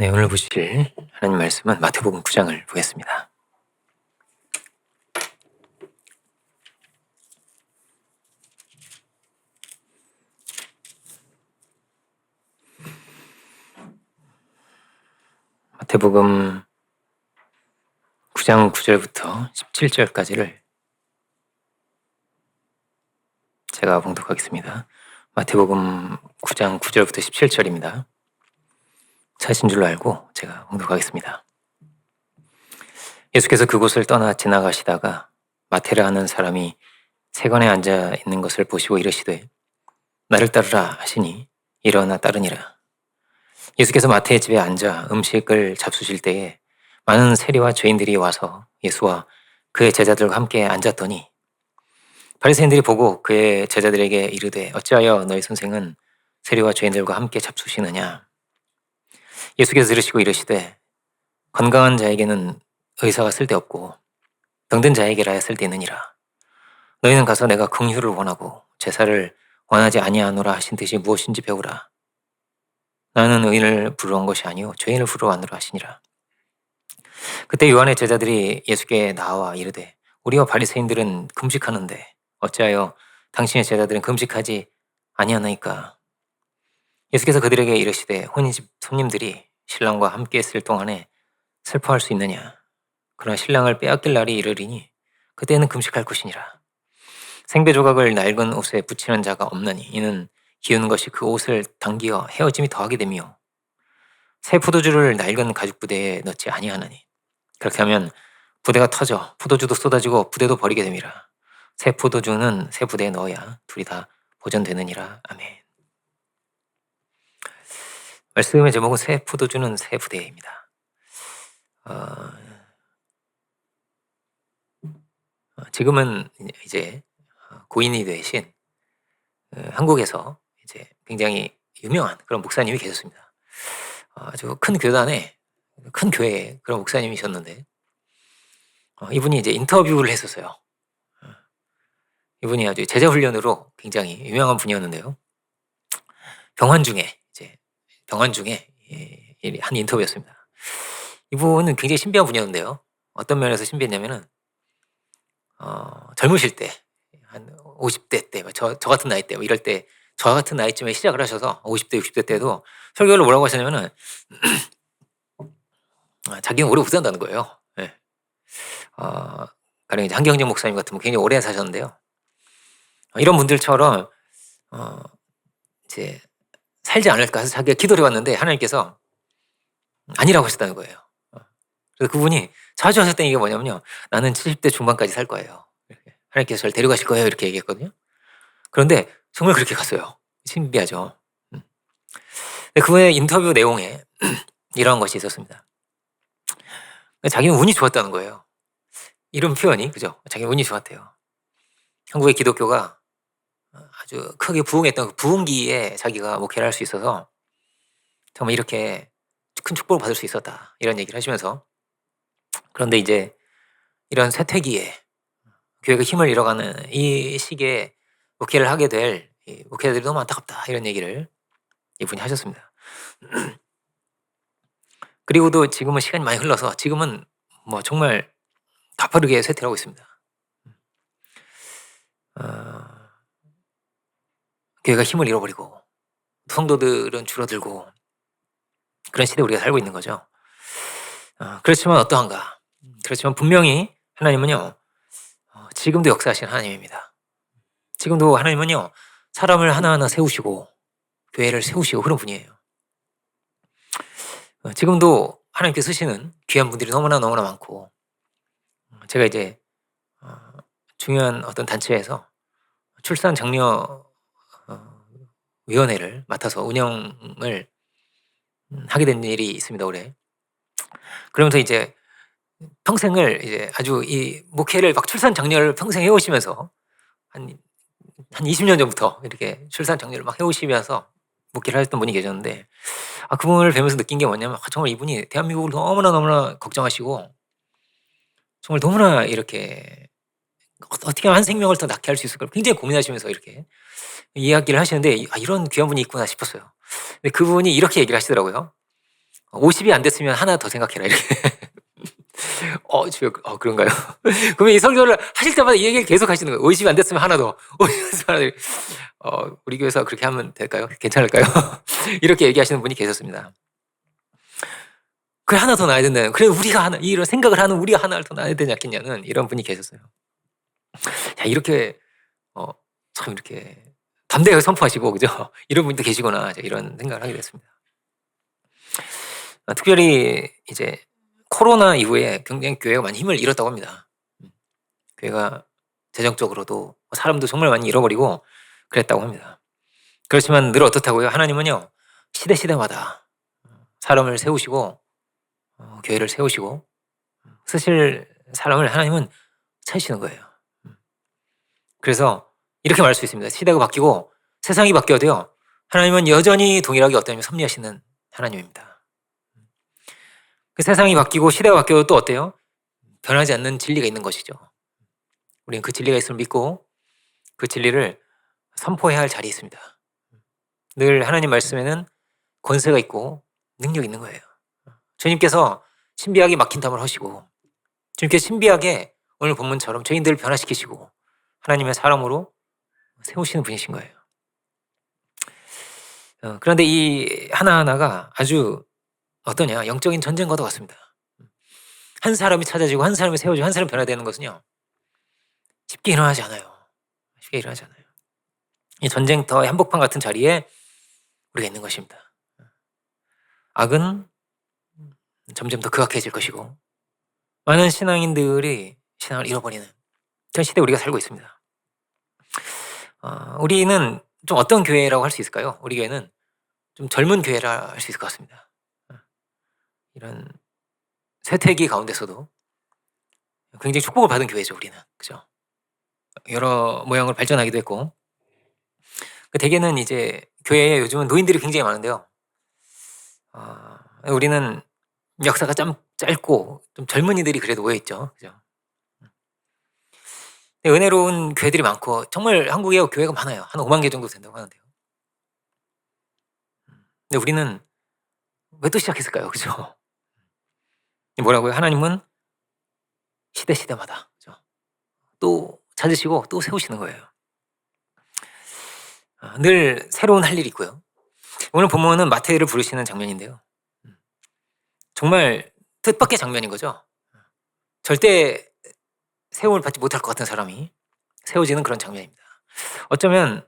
네, 오늘 보실 하나님 말씀은 마태복음 9장을 보겠습니다. 마태복음 9장 9절부터 17절까지를 제가 봉독하겠습니다. 마태복음 9장 9절부터 17절입니다. 찾으신 줄로 알고 제가 봉독하겠습니다. 예수께서 그곳을 떠나 지나가시다가 마태라 하는 사람이 세관에 앉아 있는 것을 보시고 이르시되 나를 따르라 하시니 일어나 따르니라. 예수께서 마태의 집에 앉아 음식을 잡수실 때에 많은 세리와 죄인들이 와서 예수와 그의 제자들과 함께 앉았더니 바리새인들이 보고 그의 제자들에게 이르되 어찌하여 너희 선생은 세리와 죄인들과 함께 잡수시느냐. 예수께서 들으시고 이르시되 건강한 자에게는 의사가 쓸데없고 병든 자에게라야 쓸데있느니라. 너희는 가서 내가 긍휼을 원하고 제사를 원하지 아니하노라 하신 뜻이 무엇인지 배우라. 나는 의인을 부르러 온 것이 아니요 죄인을 부르러 왔노라 하시니라. 그때 요한의 제자들이 예수께 나와 이르되 우리와 바리새인들은 금식하는데 어찌하여 당신의 제자들은 금식하지 아니하나이까. 예수께서 그들에게 이르시되 혼인집 손님들이 신랑과 함께 있을 동안에 슬퍼할 수 있느냐. 그러나 신랑을 빼앗길 날이 이르리니 그때는 금식할 것이니라. 생배 조각을 낡은 옷에 붙이는 자가 없나니 이는 기우는 것이 그 옷을 당기어 헤어짐이 더하게 되며 새 포도주를 낡은 가죽 부대에 넣지 아니하나니 그렇게 하면 부대가 터져 포도주도 쏟아지고 부대도 버리게 됨이라. 새 포도주는 새 부대에 넣어야 둘이 다 보존되느니라. 아멘. 말씀의 제목은 새 포도주는 새 부대입니다. 지금은 이제 고인이 되신 한국에서 이제 굉장히 유명한 그런 목사님이 계셨습니다. 아주 큰 교단에 큰 교회에 그런 목사님이셨는데 이분이 이제 인터뷰를 했었어요. 이분이 아주 제자 훈련으로 굉장히 유명한 분이었는데요. 병환 중에 한 인터뷰였습니다. 이분은 굉장히 신비한 분이었는데요. 어떤 면에서 신비했냐면은 젊으실 때 한 50대 때, 저 같은 나이 때 이럴 때 저 같은 나이쯤에 시작을 하셔서 50대, 60대 때도 설교를 뭐라고 하셨냐면은 자기는 오래 못 산다는 거예요. 예. 가령 이제 한경정 목사님 같은 분 굉장히 오래 사셨는데요. 이런 분들처럼 이제 살지 않을까 해서 자기가 기도를 해봤는데 하나님께서 아니라고 하셨다는 거예요. 그래서 그분이 자주 하셨던 얘기가 뭐냐면요. 나는 70대 중반까지 살 거예요. 이렇게. 하나님께서 저를 데려가실 거예요. 이렇게 얘기했거든요. 그런데 정말 그렇게 갔어요. 신비하죠. 근데 그분의 인터뷰 내용에 이런 것이 있었습니다. 자기는 운이 좋았다는 거예요. 이런 표현이 그죠? 자기는 운이 좋았대요. 한국의 기독교가 아주 크게 부흥했던 그 부흥기에 자기가 목회를 할 수 있어서 정말 이렇게 큰 축복을 받을 수 있었다. 이런 얘기를 하시면서 그런데 이제 이런 쇠퇴기에 교회가 힘을 잃어가는 이 시기에 목회를 하게 될 목회자들이 너무 안타깝다. 이런 얘기를 이분이 하셨습니다. 그리고도 지금은 시간이 많이 흘러서 지금은 뭐 정말 가파르게 쇠퇴를 하고 있습니다. 교회가 힘을 잃어버리고 성도들은 줄어들고 그런 시대에 우리가 살고 있는 거죠. 그렇지만 어떠한가? 그렇지만 분명히 하나님은요. 지금도 역사하시는 하나님입니다. 지금도 하나님은요. 사람을 하나하나 세우시고 교회를 세우시고 그런 분이에요. 지금도 하나님께 쓰시는 귀한 분들이 너무나 많고 제가 이제 중요한 어떤 단체에서 출산 장려 위원회를 맡아서 운영을 하게 된 일이 있습니다. 올해. 그러면서 이제 평생을 이제 아주 이 목회를 막 출산 장려를 평생 해오시면서 한 20년 전부터 이렇게 출산 장려를 막 해오시면서 목회를 하셨던 분이 계셨는데 그분을 뵈면서 느낀 게 뭐냐면 정말 이분이 대한민국을 너무나 걱정하시고 정말 너무나 이렇게 어떻게 하면 한 생명을 더 낫게 할 수 있을까 굉장히 고민하시면서 이렇게 이야기를 하시는데 이런 귀한 분이 있구나 싶었어요. 근데 그분이 이렇게 얘기를 하시더라고요. 50이 안 됐으면 하나 더 생각해라 이렇게. 주여 그런가요? 그러면 이 설교를 하실 때마다 이 얘기를 계속 하시는 거예요. 50이 안 됐으면 하나 더. 50이 안 됐으면 하나 더. 우리 교회에서 그렇게 하면 될까요? 괜찮을까요? 이렇게 얘기하시는 분이 계셨습니다. 그래 하나 더 낳아야 된다는. 그래 우리가 하나 이런 생각을 하는 우리가 하나를 더 낳아야 되지 않겠냐는 이런 분이 계셨어요. 야 이렇게 참 이렇게 담대하게 선포하시고 그죠? 이런 분도 계시구나 이런 생각을 하게 됐습니다. 특별히 이제 코로나 이후에 굉장히 교회가 많이 힘을 잃었다고 합니다. 교회가 재정적으로도 사람도 정말 많이 잃어버리고 그랬다고 합니다. 그렇지만 늘 어떻다고요? 하나님은요 시대마다 사람을 세우시고 교회를 세우시고 쓰실 사람을 하나님은 찾으시는 거예요. 그래서 이렇게 말할 수 있습니다. 시대가 바뀌고 세상이 바뀌어도요 하나님은 여전히 동일하게 어떠냐면 섭리하시는 하나님입니다. 그 세상이 바뀌고 시대가 바뀌어도 또 어때요? 변하지 않는 진리가 있는 것이죠. 우리는 그 진리가 있음을 믿고 그 진리를 선포해야 할 자리에 있습니다. 늘 하나님 말씀에는 권세가 있고 능력이 있는 거예요. 주님께서 신비하게 막힌 담을 하시고 주님께서 신비하게 오늘 본문처럼 죄인들을 변화시키시고 하나님의 사람으로 세우시는 분이신 거예요. 그런데 이 하나하나가 아주 어떠냐 영적인 전쟁과도 같습니다. 한 사람이 찾아지고 한 사람이 세워지고 한 사람이 변화되는 것은요 쉽게 일어나지 않아요. 쉽게 일어나지 않아요. 이 전쟁터의 한복판 같은 자리에 우리가 있는 것입니다. 악은 점점 더 극악해질 것이고 많은 신앙인들이 신앙을 잃어버리는 그런 시대에 우리가 살고 있습니다. 우리는 좀 어떤 교회라고 할 수 있을까요? 우리 교회는 좀 젊은 교회라 할 수 있을 것 같습니다. 이런 쇠퇴기 가운데서도 굉장히 축복을 받은 교회죠, 우리는. 그죠? 여러 모양으로 발전하기도 했고. 대개는 이제 교회에 요즘은 노인들이 굉장히 많은데요. 우리는 역사가 좀 짧고 좀 젊은이들이 그래도 모여있죠. 그죠? 은혜로운 교회들이 많고 정말 한국에 교회가 많아요. 한 5만 개 정도 된다고 하는데요. 근데 우리는 왜 또 시작했을까요? 그죠? 뭐라고요? 하나님은 시대마다 그죠? 또 찾으시고 또 세우시는 거예요. 늘 새로운 할 일이 있고요. 오늘 본문은 마태를 부르시는 장면인데요. 정말 뜻밖의 장면인 거죠. 절대 세움을 받지 못할 것 같은 사람이 세워지는 그런 장면입니다. 어쩌면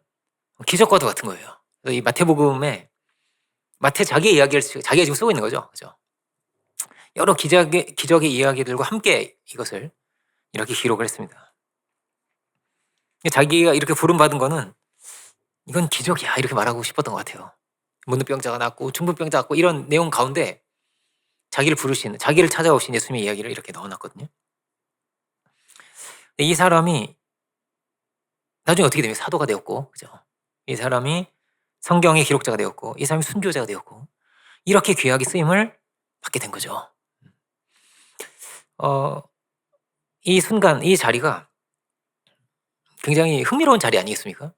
기적과도 같은 거예요. 이 마태복음에 마태 자기의 이야기를 자기가 지금 쓰고 있는 거죠. 그죠? 여러 기적의 이야기들과 함께 이것을 이렇게 기록을 했습니다. 자기가 이렇게 부름받은 거는 이건 기적이야 이렇게 말하고 싶었던 것 같아요. 문둥병자가 낫고 중풍병자 낫고 이런 내용 가운데 자기를 부르신 자기를 찾아오신 예수님의 이야기를 이렇게 넣어놨거든요. 이 사람이 나중에 어떻게 되면 사도가 되었고 그죠? 이 사람이 성경의 기록자가 되었고 이 사람이 순교자가 되었고 이렇게 귀하게 쓰임을 받게 된 거죠. 이 순간 이 자리가 굉장히 흥미로운 자리 아니겠습니까?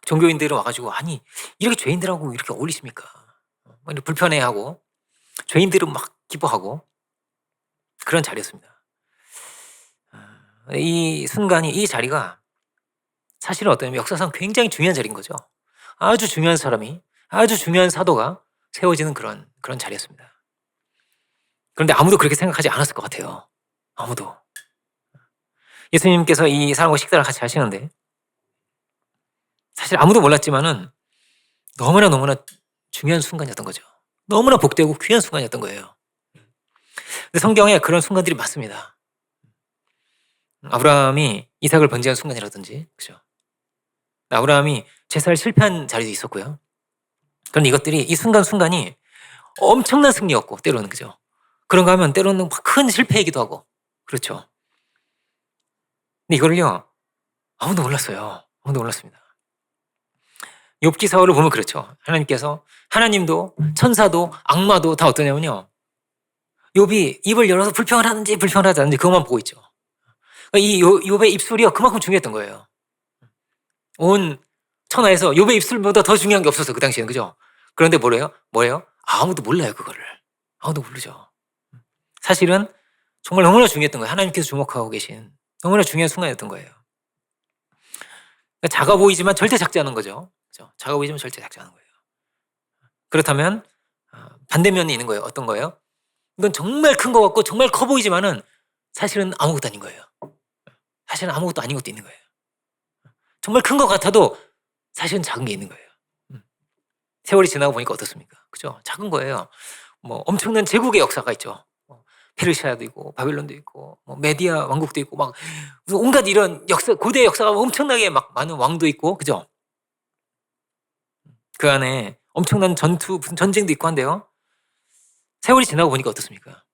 종교인들은 와가지고 아니 이렇게 죄인들하고 이렇게 어울리십니까? 불편해하고 죄인들은 막 기뻐하고 그런 자리였습니다. 이 순간이 이 자리가 사실은 어떠냐면 역사상 굉장히 중요한 자리인 거죠. 아주 중요한 사람이 아주 중요한 사도가 세워지는 그런 자리였습니다. 그런데 아무도 그렇게 생각하지 않았을 것 같아요. 아무도. 예수님께서 이 사람과 식사를 같이 하시는데 사실 아무도 몰랐지만은 너무나 중요한 순간이었던 거죠. 너무나 복되고 귀한 순간이었던 거예요. 근데 성경에 그런 순간들이 많습니다. 아브라함이 이삭을 번제한 순간이라든지, 그죠? 아브라함이 제사를 실패한 자리도 있었고요. 그런데 이것들이 이 순간이 엄청난 승리였고, 때로는 그죠? 그런가 하면 때로는 큰 실패이기도 하고, 그렇죠? 근데 이거를요, 아무도 몰랐어요. 아무도 몰랐습니다. 욥기 사월을 보면 그렇죠. 하나님도 천사도 악마도 다 어떠냐면요. 욥이 입을 열어서 불평을 하는지 불평하지 않는지 그것만 보고 있죠. 이 욥의 입술이요 그만큼 중요했던 거예요. 온 천하에서 욥의 입술보다 더 중요한 게 없었어 그 당시에는 그죠? 그런데 뭐예요? 아무도 몰라요, 그거를. 아무도 모르죠. 사실은 정말 너무나 중요했던 거예요. 하나님께서 주목하고 계신 너무나 중요한 순간이었던 거예요. 그러니까 작아 보이지만 절대 작지 않은 거죠. 그죠? 작아 보이지만 절대 작지 않은 거예요. 그렇다면 반대면이 있는 거예요. 어떤 거예요? 이건 정말 큰 것 같고 정말 커 보이지만은 사실은 아무것도 아닌 거예요. 사실은 아무것도 아닌 것도 있는 거예요. 정말 큰 것 같아도 사실은 작은 게 있는 거예요. 세월이 지나고 보니까 어떻습니까? 그죠? 작은 거예요. 뭐 엄청난 제국의 역사가 있죠. 페르시아도 있고 바빌론도 있고 뭐 메디아 왕국도 있고 막 온갖 이런 역사 고대 역사가 엄청나게 막 많은 왕도 있고 그죠? 그 안에 엄청난 전투 무슨 전쟁도 있고 한데요. 세월이 지나고 보니까 어떻습니까?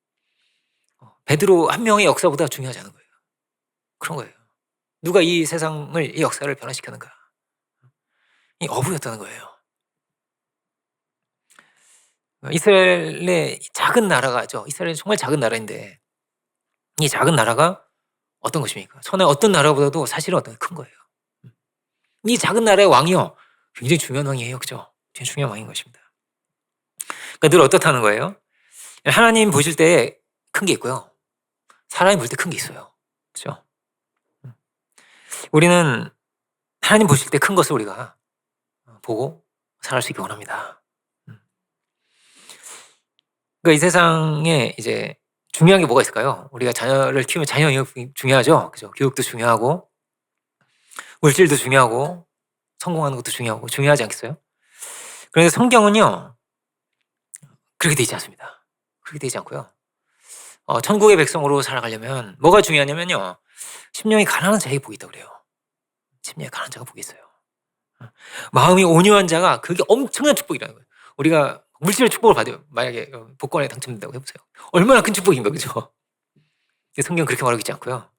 베드로 한 명의 역사보다 중요하지 않은 거예요. 그런 거예요. 누가 이 세상을 이 역사를 변화시켰는가? 이 어부였다는 거예요. 이스라엘의 작은 나라가죠. 이스라엘은 정말 작은 나라인데 이 작은 나라가 어떤 것입니까? 천하 어떤 나라보다도 사실은 어떤 큰 거예요. 이 작은 나라의 왕이요. 굉장히 중요한 왕이에요. 그죠? 굉장히 중요한 왕인 것입니다. 그러니까 늘 어떻다는 거예요? 하나님 보실 때 큰 게 있고요. 사람이 볼 때 큰 게 있어요. 그죠? 우리는 하나님 보실 때 큰 것을 우리가 보고 살아갈 수 있기 원합니다. 그러니까 이 세상에 이제 중요한 게 뭐가 있을까요? 우리가 자녀를 키우면 자녀 교육이 중요하죠. 그죠? 교육도 중요하고 물질도 중요하고 성공하는 것도 중요하고 중요하지 않겠어요? 그런데 성경은요 그렇게 되지 않습니다. 그렇게 되지 않고요. 천국의 백성으로 살아가려면 뭐가 중요하냐면요. 심령이 가난한 자에게 복이 있다고 그래요. 심령이 가난한 자가 복이 있어요. 마음이 온유한 자가 그게 엄청난 축복이라는 거예요. 우리가 물질의 축복을 받아요. 만약에 복권에 당첨된다고 해보세요. 얼마나 큰 축복인가 그죠? 성경은 그렇게 말하고 있지 않고요.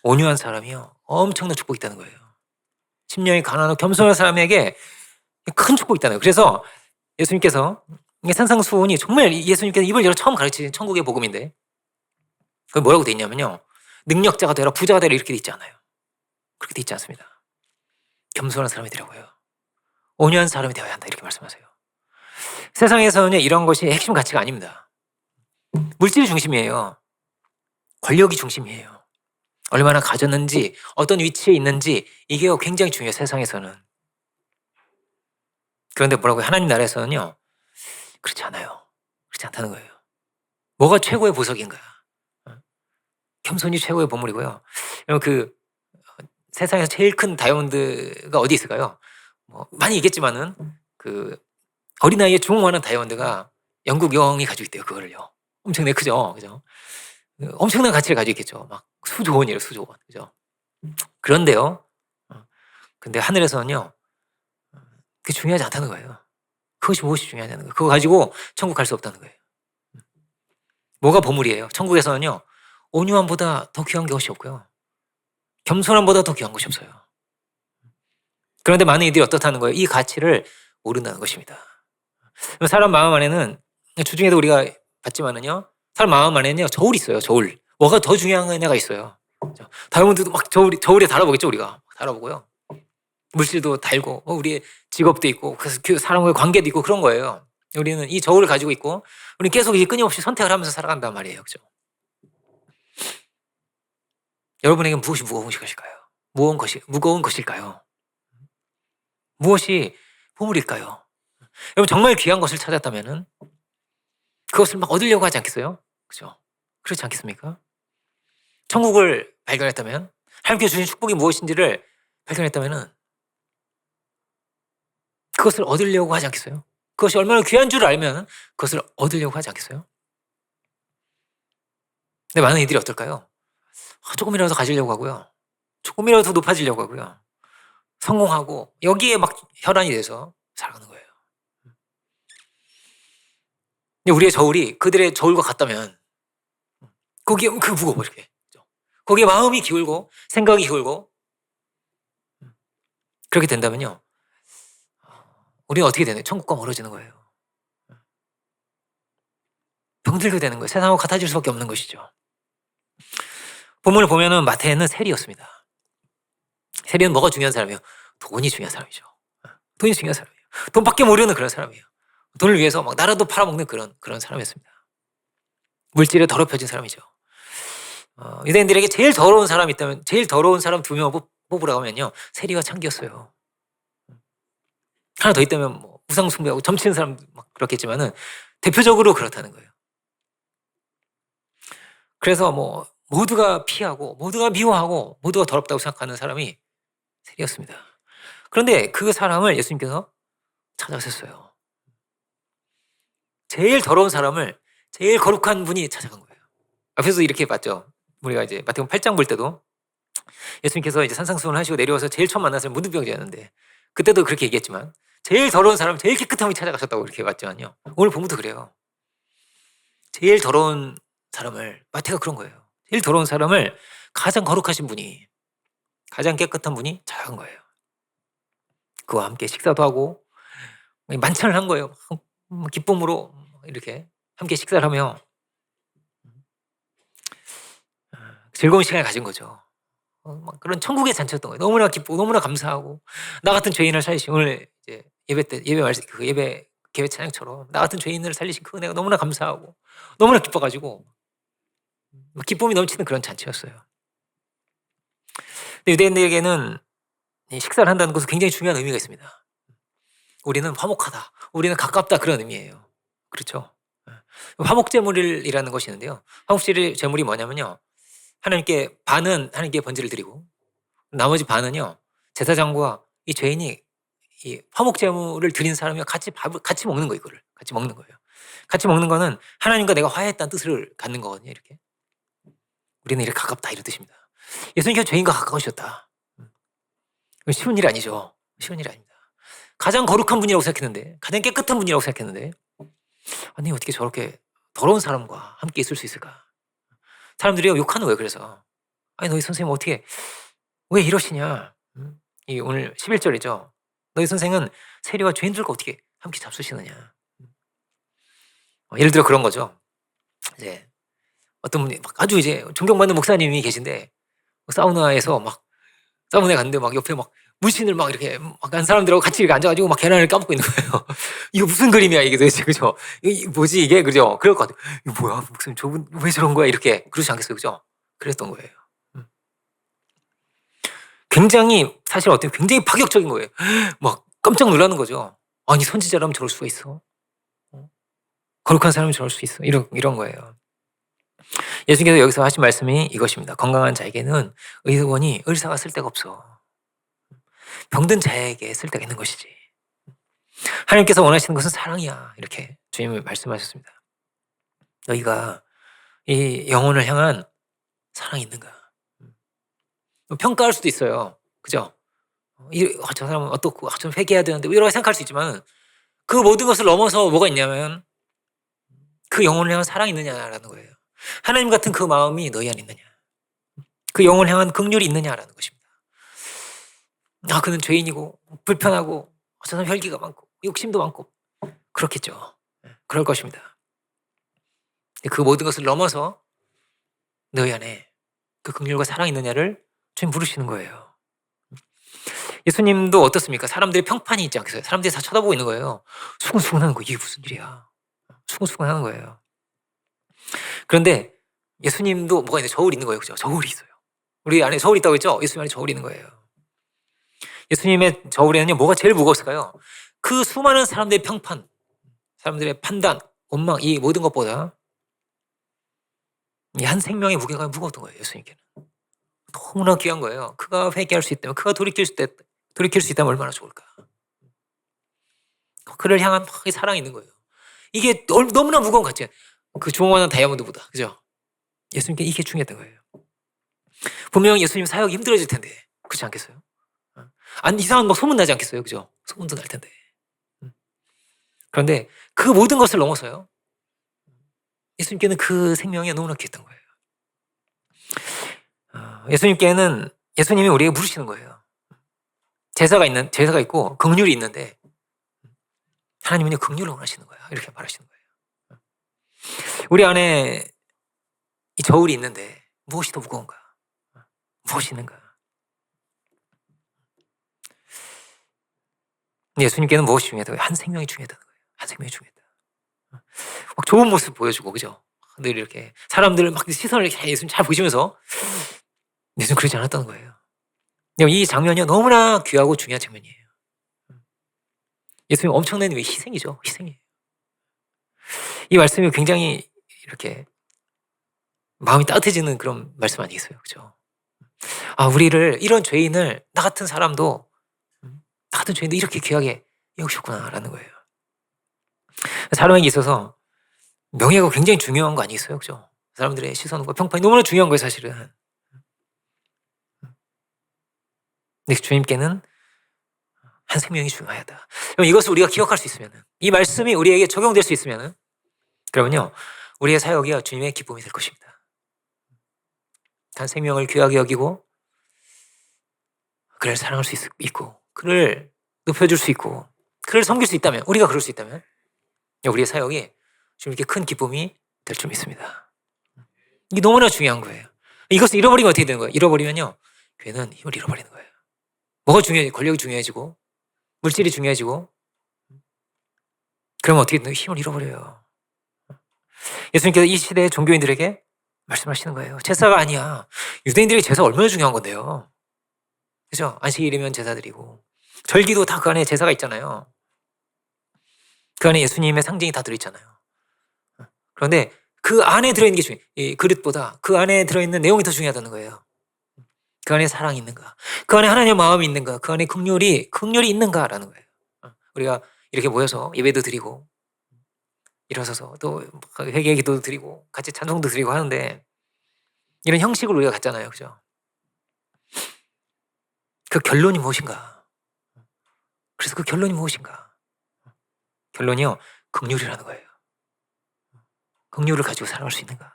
온유한 사람이요. 엄청난 축복이 있다는 거예요. 심령이 가난하고 겸손한 사람에게 큰 축복이 있다는 거예요. 그래서 예수님께서 산상수훈이 정말 예수님께서 입을 열어 처음 가르치신 천국의 복음인데 그 뭐라고 돼 있냐면요. 능력자가 되라 부자가 되라 이렇게 돼 있지 않아요. 그렇게 돼 있지 않습니다. 겸손한 사람이 되라고요. 온유한 사람이 되어야 한다 이렇게 말씀하세요. 세상에서는 이런 것이 핵심 가치가 아닙니다. 물질이 중심이에요. 권력이 중심이에요. 얼마나 가졌는지 어떤 위치에 있는지 이게 굉장히 중요해요. 세상에서는. 그런데 뭐라고요? 하나님 나라에서는요. 그렇지 않아요. 그렇지 않다는 거예요. 뭐가 최고의 보석인가? 겸손이 최고의 보물이고요. 여러분 세상에서 제일 큰 다이아몬드가 어디 있을까요? 뭐 많이 얘기했지만은 어린아이의 주목하는 다이아몬드가 영국 여왕이 가지고 있대요. 그거를요. 엄청나게 크죠. 그죠? 엄청난 가치를 가지고 있겠죠. 막 수조 원이래요. 수조 원. 그죠? 그런데요. 근데 하늘에서는요. 그게 중요하지 않다는 거예요. 그것이 무엇이 중요하냐는 거예요. 그거 가지고 천국 갈 수 없다는 거예요. 뭐가 보물이에요? 천국에서는요. 온유함보다 더 귀한 것이 없고요. 겸손함보다 더 귀한 것이 없어요. 그런데 많은 이들이 어떻다는 거예요? 이 가치를 모른다는 것입니다. 사람 마음 안에는 주중에도 우리가 봤지만은요. 사람 마음 안에는요. 저울이 있어요. 저울. 뭐가 더 중요한 애가 있어요. 다이아몬드도 막 저울에 달아보겠죠. 우리가 달아보고요. 물질도 달고 우리의 직업도 있고 그래서 그 사람과의 관계도 있고 그런 거예요. 우리는 이 저울을 가지고 있고 우리는 계속 끊임없이 선택을 하면서 살아간단 말이에요. 그죠? 여러분에게 무엇이 무거운 것일까요? 무거운 것일까요? 무엇이 보물일까요? 여러분 정말 귀한 것을 찾았다면은 그것을 막 얻으려고 하지 않겠어요? 그죠? 그렇지 않겠습니까? 천국을 발견했다면 하나님께서 주신 축복이 무엇인지를 발견했다면은 그것을 얻으려고 하지 않겠어요? 그것이 얼마나 귀한 줄 알면 그것을 얻으려고 하지 않겠어요? 근데 많은 이들이 어떨까요? 조금이라도 더 가지려고 하고요. 조금이라도 더 높아지려고 하고요. 성공하고 여기에 막 혈안이 돼서 살아가는 거예요. 근데 우리의 저울이 그들의 저울과 같다면 거기에 무거워 이렇게. 거기에 마음이 기울고 생각이 기울고 그렇게 된다면요. 우리는 어떻게 되나요? 천국과 멀어지는 거예요. 병들게 되는 거예요. 세상하고 같아질 수밖에 없는 것이죠. 본문을 보면은 마태는 세리였습니다. 세리는 뭐가 중요한 사람이에요? 돈이 중요한 사람이죠. 돈이 중요한 사람이에요. 돈밖에 모르는 그런 사람이에요. 돈을 위해서 막 나라도 팔아먹는 그런 사람이었습니다. 물질에 더럽혀진 사람이죠. 유대인들에게 제일 더러운 사람이 있다면 제일 더러운 사람 2명 뽑으라고 하면요. 세리와 창기였어요. 하나 더 있다면 뭐 우상숭배하고 점치는 사람 막 그렇겠지만은 대표적으로 그렇다는 거예요. 그래서 뭐 모두가 피하고 모두가 미워하고 모두가 더럽다고 생각하는 사람이 세리였습니다. 그런데 그 사람을 예수님께서 찾아가셨어요. 제일 더러운 사람을 제일 거룩한 분이 찾아간 거예요. 앞에서 이렇게 봤죠. 우리가 이제 마태복음 8장 볼 때도 예수님께서 이제 산상수훈을 하시고 내려와서 제일 처음 만난 사람이 문둥병자였는데 그때도 그렇게 얘기했지만 제일 더러운 사람, 제일 깨끗한 분이 찾아가셨다고 이렇게 봤지만요. 오늘 본문도 그래요. 제일 더러운 사람을, 마태가 그런 거예요. 제일 더러운 사람을 가장 거룩하신 분이, 가장 깨끗한 분이 찾아간 거예요. 그와 함께 식사도 하고 만찬을 한 거예요. 기쁨으로 이렇게 함께 식사를 하며 즐거운 시간을 가진 거죠. 막 그런 천국의 잔치였던 거예요. 너무나 기쁘고 너무나 감사하고 나 같은 죄인을 살리신 오늘 이제 예배 때 예배 말씀 그 예배 개회 찬양처럼 나 같은 죄인을 살리신 그 은혜가 너무나 감사하고 너무나 기뻐가지고 기쁨이 넘치는 그런 잔치였어요. 근데 유대인들에게는 이 식사를 한다는 것은 굉장히 중요한 의미가 있습니다. 우리는 화목하다, 우리는 가깝다 그런 의미예요. 그렇죠? 화목제물이라는 것이 있는데요. 화목제물이 뭐냐면요. 하나님께 반은 하나님께 번제를 드리고 나머지 반은요. 제사장과 이 죄인이 이 화목제물을 드린 사람이 같이 같이 먹는 거예요. 이거를 같이 먹는 거예요. 같이 먹는 거는 하나님과 내가 화해했다는 뜻을 갖는 거거든요. 이렇게 우리는 이렇게 가깝다 이런 뜻입니다. 예수님께서 죄인과 가까우셨다. 쉬운 일이 아니죠. 쉬운 일이 아닙니다. 가장 거룩한 분이라고 생각했는데, 가장 깨끗한 분이라고 생각했는데, 아니 어떻게 저렇게 더러운 사람과 함께 있을 수 있을까? 사람들이 욕하는 거예요. 그래서 아니 너희 선생님 어떻게 왜 이러시냐? 이 오늘 11절이죠. 너희 선생은 세리와 죄인들과 어떻게 함께 잡수시느냐? 예를 들어 그런 거죠. 이제 어떤 분이 막 아주 이제 존경받는 목사님이 계신데 사우나에서 막 사우나에 갔는데 막 옆에 막 문신을 막 이렇게 막 한 사람들하고 같이 이렇게 앉아가지고 막 계란을 까먹고 있는 거예요. 이거 무슨 그림이야 이게 도대체 그죠? 이게 뭐지 이게 그죠? 그럴 것 같아요. 이거 뭐야 목사님 저분 왜 저런 거야 이렇게 그러지 않겠어요 그죠? 그랬던 거예요. 굉장히 사실 어떻게 굉장히 파격적인 거예요. 막 깜짝 놀라는 거죠. 아니 선지자라면 저럴 수가 있어? 거룩한 사람이 저럴 수 있어? 이런 거예요. 예수님께서 여기서 하신 말씀이 이것입니다. 건강한 자에게는 의원이 의사가 쓸 데가 없어. 병든 자에게 쓸 데가 있는 것이지. 하나님께서 원하시는 것은 사랑이야. 이렇게 주님이 말씀하셨습니다. 너희가 이 영혼을 향한 사랑이 있는가? 평가할 수도 있어요. 그죠? 저 사람은 어떻고, 좀 회개해야 되는데, 이렇게 생각할 수 있지만, 그 모든 것을 넘어서 뭐가 있냐면, 그 영혼을 향한 사랑이 있느냐라는 거예요. 하나님 같은 그 마음이 너희 안에 있느냐. 그 영혼을 향한 긍휼이 있느냐라는 것입니다. 그는 죄인이고, 불편하고, 저 사람 혈기가 많고, 욕심도 많고, 그렇겠죠. 그럴 것입니다. 그 모든 것을 넘어서 너희 안에 그 긍휼과 사랑이 있느냐를 주님 물으시는 거예요. 예수님도 어떻습니까? 사람들의 평판이 있지 않겠어요? 사람들이 다 쳐다보고 있는 거예요. 수근수근하는 거 이게 무슨 일이야? 수근수근하는 거예요. 그런데 예수님도 뭐가 있는데 저울이 있는 거예요, 그죠? 저울이 있어요. 우리 안에 저울이 있다고 했죠? 예수님 안에 저울이 있는 거예요. 예수님의 저울에는요 뭐가 제일 무거웠을까요? 그 수많은 사람들의 평판, 사람들의 판단, 원망 이 모든 것보다 이 한 생명의 무게가 무거웠던 거예요. 예수님께는 너무나 귀한 거예요. 그가 회개할 수 있다면, 그가 돌이킬 수 있다면 얼마나 좋을까. 그를 향한 사랑이 있는 거예요. 이게 너무나 무거운 가치야. 그 조용한 다이아몬드보다, 그죠? 예수님께 이게 중요했던 거예요. 분명 예수님 사역이 힘들어질 텐데, 그렇지 않겠어요? 아니 이상한 막 소문 나지 않겠어요, 그죠? 소문도 날 텐데. 그런데 그 모든 것을 넘어서요. 예수님께는 그 생명이 너무나 귀했던 거예요. 예수님이 우리에게 물으시는 거예요. 제사가 있고 긍휼이 있는데 하나님은요 긍휼을 원하시는 거야. 이렇게 말하시는 거예요. 우리 안에 이 저울이 있는데 무엇이 더 무거운가? 무엇이 있는가? 예수님께는 무엇이 중요하다고요? 한 생명이 중요하다는 거예요. 한 생명이 중요하다. 막 좋은 모습 보여주고, 그죠? 늘 이렇게 사람들 막 시선을 이렇게 예수님 잘 보시면서 예수님 그러지 않았다는 거예요. 이 장면이 너무나 귀하고 중요한 장면이에요. 예수님 엄청난 희생이죠. 희생이에요. 이 말씀이 굉장히 이렇게 마음이 따뜻해지는 그런 말씀 아니겠어요? 그죠? 우리를, 이런 죄인을, 나 같은 사람도, 나 같은 죄인도 이렇게 귀하게 여기셨구나라는 거예요. 사람에게 있어서 명예가 굉장히 중요한 거 아니겠어요? 그죠? 사람들의 시선과 평판이 너무나 중요한 거예요, 사실은. 근데 주님께는 한 생명이 중요하다. 그럼 이것을 우리가 기억할 수 있으면, 이 말씀이 우리에게 적용될 수 있으면, 그러면요, 우리의 사역이 주님의 기쁨이 될 것입니다. 한 생명을 귀하게 여기고, 그를 사랑할 수 있고, 그를 높여줄 수 있고, 그를 섬길 수 있다면, 우리가 그럴 수 있다면, 우리의 사역이 주님께 큰 기쁨이 될 줄 믿습니다. 이게 너무나 중요한 거예요. 이것을 잃어버리면 어떻게 되는 거예요? 잃어버리면요, 교회는 힘을 잃어버리는 거예요. 뭐가 중요해지고, 권력이 중요해지고, 물질이 중요해지고, 그러면 어떻게 되는 거예요? 힘을 잃어버려요. 예수님께서 이 시대의 종교인들에게 말씀하시는 거예요. 제사가 아니야. 유대인들에게 제사 얼마나 중요한 건데요. 그죠? 안식일이면 제사 드리고, 절기도 다 그 안에 제사가 있잖아요. 그 안에 예수님의 상징이 다 들어있잖아요. 그런데 그 안에 들어있는 게 중요해요. 이 그릇보다 그 안에 들어있는 내용이 더 중요하다는 거예요. 그 안에 사랑이 있는가? 그 안에 하나님의 마음이 있는가? 그 안에 긍휼이 있는가라는 거예요. 우리가 이렇게 모여서 예배도 드리고, 일어서서 또 회개 기도도 드리고, 같이 찬송도 드리고 하는데, 이런 형식을 우리가 갖잖아요. 그죠? 그 결론이 무엇인가? 그래서 그 결론이 무엇인가? 결론이요, 긍휼이라는 거예요. 긍휼을 가지고 살아갈 수 있는가?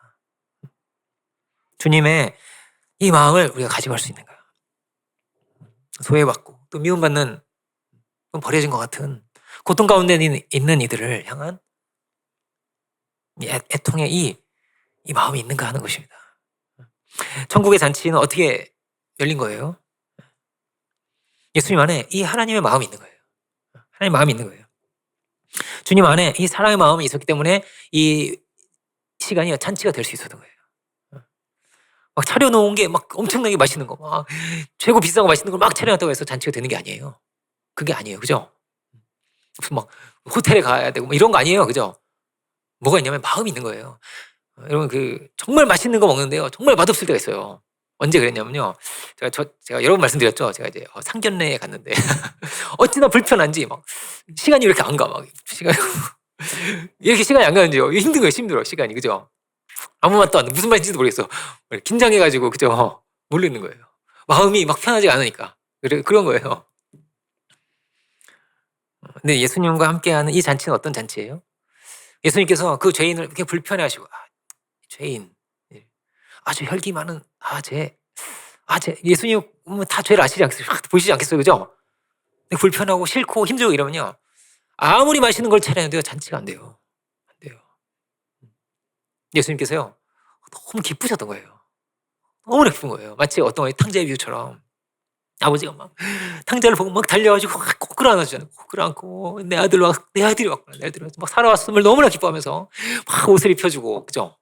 주님의 이 마음을 우리가 가지고 갈 수 있는가? 소외받고 또 미움받는, 또 버려진 것 같은 고통 가운데 있는 이들을 향한 애통의 이 마음이 있는가 하는 것입니다. 천국의 잔치는 어떻게 열린 거예요? 예수님 안에 이 하나님의 마음이 있는 거예요. 하나님의 마음이 있는 거예요. 주님 안에 이 사랑의 마음이 있었기 때문에 이 시간이 잔치가 될 수 있었던 거예요. 막 차려놓은 게 막 엄청나게 맛있는 거, 막 최고 비싼 거 맛있는 걸 막 차려놨다고 해서 잔치가 되는 게 아니에요. 그게 아니에요. 그죠? 무슨 막 호텔에 가야 되고 뭐 이런 거 아니에요. 그죠? 뭐가 있냐면 마음이 있는 거예요. 여러분, 정말 맛있는 거 먹는데요, 정말 맛없을 때가 있어요. 언제 그랬냐면요, 제가 여러 번 말씀드렸죠. 제가 이제 상견례에 갔는데 어찌나 불편한지 막 시간이 왜 이렇게 안 가, 막 시간이 이렇게 시간이 안 가는지요. 힘든 거예요. 힘들어 시간이. 그죠? 아무 맛도 안 나. 무슨 맛인지도 모르겠어. 긴장해가지고, 그죠? 모르는 거예요. 마음이 막 편하지 않으니까. 그런 거예요. 근데 예수님과 함께하는 이 잔치는 어떤 잔치예요? 예수님께서 그 죄인을 이렇게 불편해하시고, 죄인, 아주 혈기 많은 예수님은 다 죄를 아시지 않겠어요? 보시지 않겠어요? 그죠? 근데 불편하고 싫고 힘들고 이러면요, 아무리 맛있는 걸 차려내도 잔치가 안 돼요. 안 돼요. 예수님께서요, 너무 기쁘셨던 거예요. 너무나 기쁜 거예요. 마치 어떤 탕자의 비유처럼 아버지가 막 탕자를 보고 막 달려가지고 꼭 끌어안아주잖아요. 꼭 끌어안고, 내 아들이 왔구나. 내 아들이 막 살아왔음을 너무나 기뻐하면서 막 옷을 입혀주고, 그죠?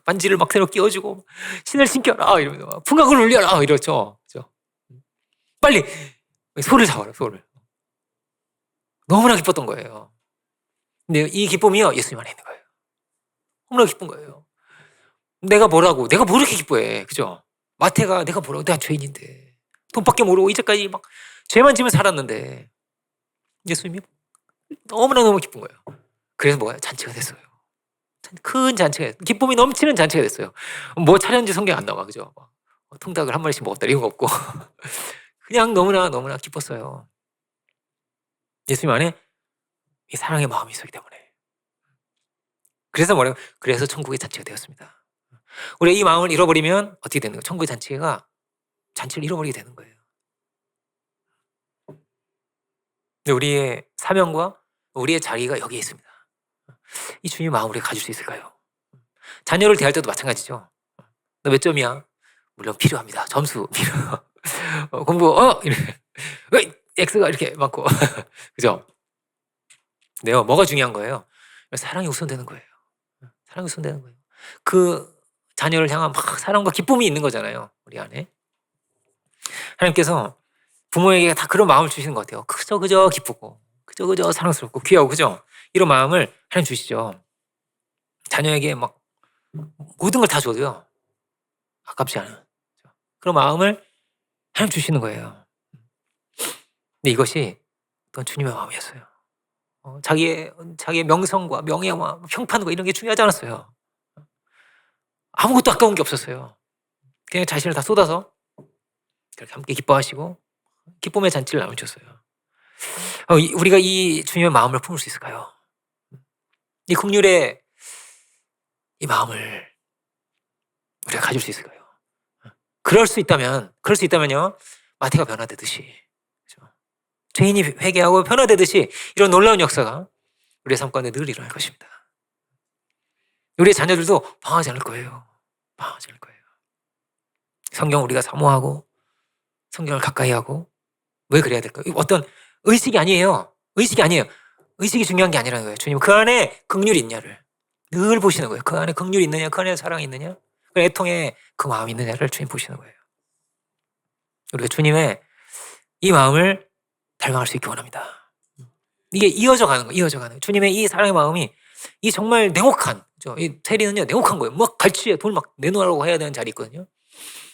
반지를 막 새로 끼워주고, 신을 신겨라 이러면서 풍악을 울려라 이러죠. 그죠? 빨리 소를 잡아라, 소를. 너무나 기뻤던 거예요. 근데 이 기쁨이요, 예수님 안에 있는 거예요. 너무나 기쁜 거예요. 내가 뭘 이렇게 기뻐해. 그죠? 마태가 내가 죄인인데, 돈밖에 모르고 이제까지 막 죄만 지면 살았는데, 예수님이 너무나 기쁜 거예요. 그래서 뭐야? 잔치가 됐어요. 큰 잔치가, 기쁨이 넘치는 잔치가 됐어요. 뭐 차렸는지 성경 안 나와. 그죠? 통닭을 한 마리씩 먹었다 이런 거 없고 그냥 너무나 기뻤어요. 예수님 안에 이 사랑의 마음이 있었기 때문에. 그래서 천국의 잔치가 되었습니다. 우리가 이 마음을 잃어버리면 어떻게 되는 거예요? 천국의 잔치를 잃어버리게 되는 거예요. 근데 우리의 사명과 우리의 자리가 여기에 있습니다. 이 주님의 마음을 우리가 가질 수 있을까요? 자녀를 대할 때도 마찬가지죠. 너 몇 점이야? 물론 필요합니다. 점수 공부 이렇게 X가 이렇게 많고 그죠? 근데요, 뭐가 중요한 거예요? 사랑이 우선되는 거예요. 사랑이 우선되는 거예요. 그 자녀를 향한 막 사랑과 기쁨이 있는 거잖아요, 우리 안에. 하나님께서 부모에게 다 그런 마음을 주시는 것 같아요. 그저 기쁘고, 그저 사랑스럽고, 귀하고, 그죠? 이런 마음을 하나님 주시죠. 자녀에게 막 모든 걸 다 줘도요, 아깝지 않은 그런 마음을 하나님 주시는 거예요. 근데 이것이 어떤 주님의 마음이었어요. 자기의 명성과 명예와 평판과 이런 게 중요하지 않았어요. 아무것도 아까운 게 없었어요. 그냥 자신을 다 쏟아서 그렇게 함께 기뻐하시고 기쁨의 잔치를 나누셨어요. 우리가 이 주님의 마음을 품을 수 있을까요? 이 긍휼의 이 마음을 우리가 가질 수 있을까요? 그럴 수 있다면요, 마태가 변화되듯이, 그죠? 죄인이 회개하고 변화되듯이 이런 놀라운 역사가 우리의 삶 가운데 늘 일어날 것입니다. 우리의 자녀들도 방황하지 않을 거예요. 방황하지 않을 거예요. 성경 우리가 사모하고 성경을 가까이 하고 왜 그래야 될까요? 어떤 의식이 아니에요. 의식이 아니에요. 의식이 중요한 게 아니라는 거예요. 주님은 그 안에 긍휼이 있냐를 늘 보시는 거예요. 그 안에 긍휼이 있느냐, 그 안에 사랑이 있느냐, 그 애통에 그 마음이 있느냐를 주님 보시는 거예요. 우리가 주님의 이 마음을 닮아갈 수 있기 원합니다. 이게 이어져 가는 거예요. 이어져 가는 거예요. 주님의 이 사랑의 마음이 이 정말 냉혹한, 그죠? 이 세리는요, 냉혹한 거예요. 막 갈취에 돈을 막 내놓으라고 해야 되는 자리 있거든요.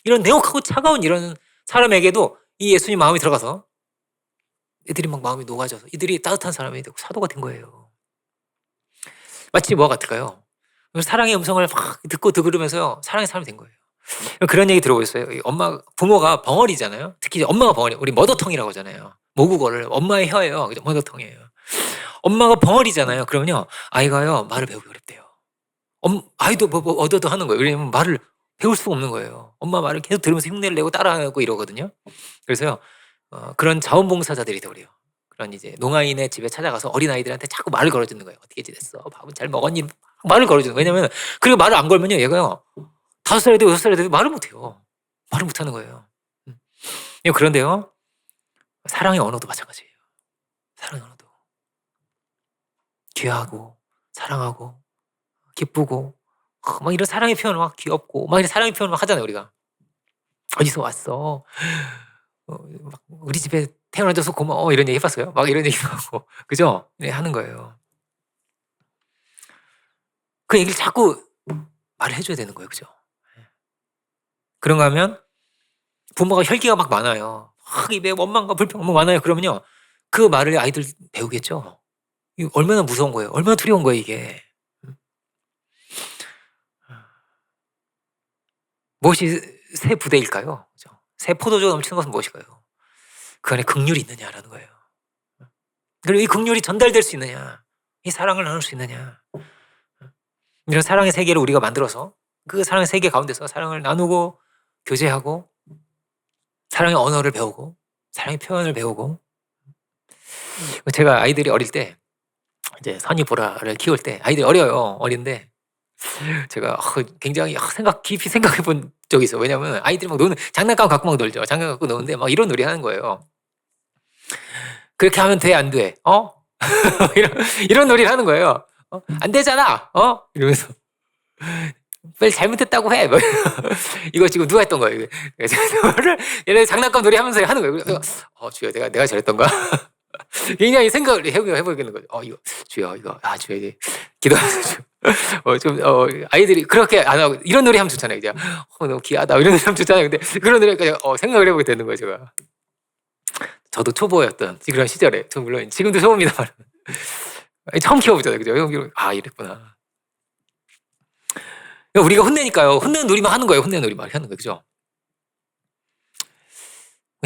이런 냉혹하고 차가운 이런 사람에게도 이 예수님 마음이 들어가서 이들이 막 마음이 녹아져서 이들이 따뜻한 사람이 되고 사도가 된 거예요. 마치 뭐가 같을까요? 사랑의 음성을 막 듣고 들으면서요, 사랑의 사람이 된 거예요. 그런 얘기 들어보셨어요? 부모가 벙어리잖아요. 특히 엄마가 벙어리, 우리 머더텅이라고 하잖아요. 모국어를 엄마의 혀예요. 그죠? 머더텅이에요. 엄마가 벙어리잖아요. 그러면요, 아이가요, 말을 배우기 어렵대요. 아이도 뭐 얻어도 하는 거예요. 왜냐면 말을 배울 수가 없는 거예요. 엄마 말을 계속 들으면서 흉내를 내고 따라하고 이러거든요. 그래서요, 그런 자원봉사자들이 더 그래요. 그런 이제 농아인의 집에 찾아가서 어린아이들한테 자꾸 말을 걸어주는 거예요. 어떻게 지냈어? 밥은 잘 먹었니? 말을 걸어주는 거예요. 왜냐면, 그리고 말을 안 걸면요, 얘가요, 5살이 되고 6살이 되고 말을 못해요. 말을 못하는 거예요. 그런데요, 사랑의 언어도 마찬가지예요. 사랑의 언어도. 귀하고, 사랑하고, 기쁘고, 막 이런 사랑의 표현을 막 귀엽고, 막 이런 사랑의 표현을 막 하잖아요, 우리가. 어디서 왔어? 막 우리 집에 태어나줘서 고마워. 이런 얘기 해봤어요? 막 이런 얘기도 하고. 그죠? 네, 하는 거예요. 그 얘기를 자꾸 말을 해줘야 되는 거예요. 그죠? 그런가 하면 부모가 혈기가 막 많아요. 막 입에 원망과 불평 막 많아요. 그러면요, 그 말을 아이들 배우겠죠? 이거 얼마나 무서운 거예요. 얼마나 두려운 거예요, 이게. 무엇이 새 부대일까요? 그죠? 새 포도주가 넘치는 것은 무엇일까요? 그 안에 긍휼이 있느냐라는 거예요. 그리고 이 긍휼이 전달될 수 있느냐, 이 사랑을 나눌 수 있느냐, 이런 사랑의 세계를 우리가 만들어서 그 사랑의 세계 가운데서 사랑을 나누고 교제하고 사랑의 언어를 배우고 사랑의 표현을 배우고. 제가 아이들이 어릴 때 이제 선이 보라를 키울 때 아이들이 어려요. 어린데 제가 굉장히 깊이 생각해 본 적이 있어요. 왜냐면 아이들이 막 장난감 갖고 막 놀죠. 장난감 갖고 노는데 막 이런 놀이 하는 거예요. 그렇게 하면 돼, 안 돼? 이런 놀이를 하는 거예요. 안 되잖아. 이러면서 빨리 잘못했다고 해. 이거 지금 누가 했던 거예요? 얘네 장난감 놀이 하면서 하는 거예요. 그래서 주여, 내가 잘했던가? 굉장히 생각을 해보겠는 거죠. 이거 주여, 이거 주여, 이제 기도하면서 아이들이 그렇게 안 하고 이런 놀이 하면 좋잖아요. 이제 너무 귀하다 이런 놀이 하면 좋잖아요. 근데 그런 놀이 생각을 해보게 되는 거예요. 제가. 저도 초보였던 그런 시절에, 저 물론 지금도 초보입니다만 처음 키워보잖아요. 그죠? 이랬구나. 우리가 혼내니까요. 혼내는 놀이만 하는 거예요. 혼내는 놀이만 하는 거예요. 그죠?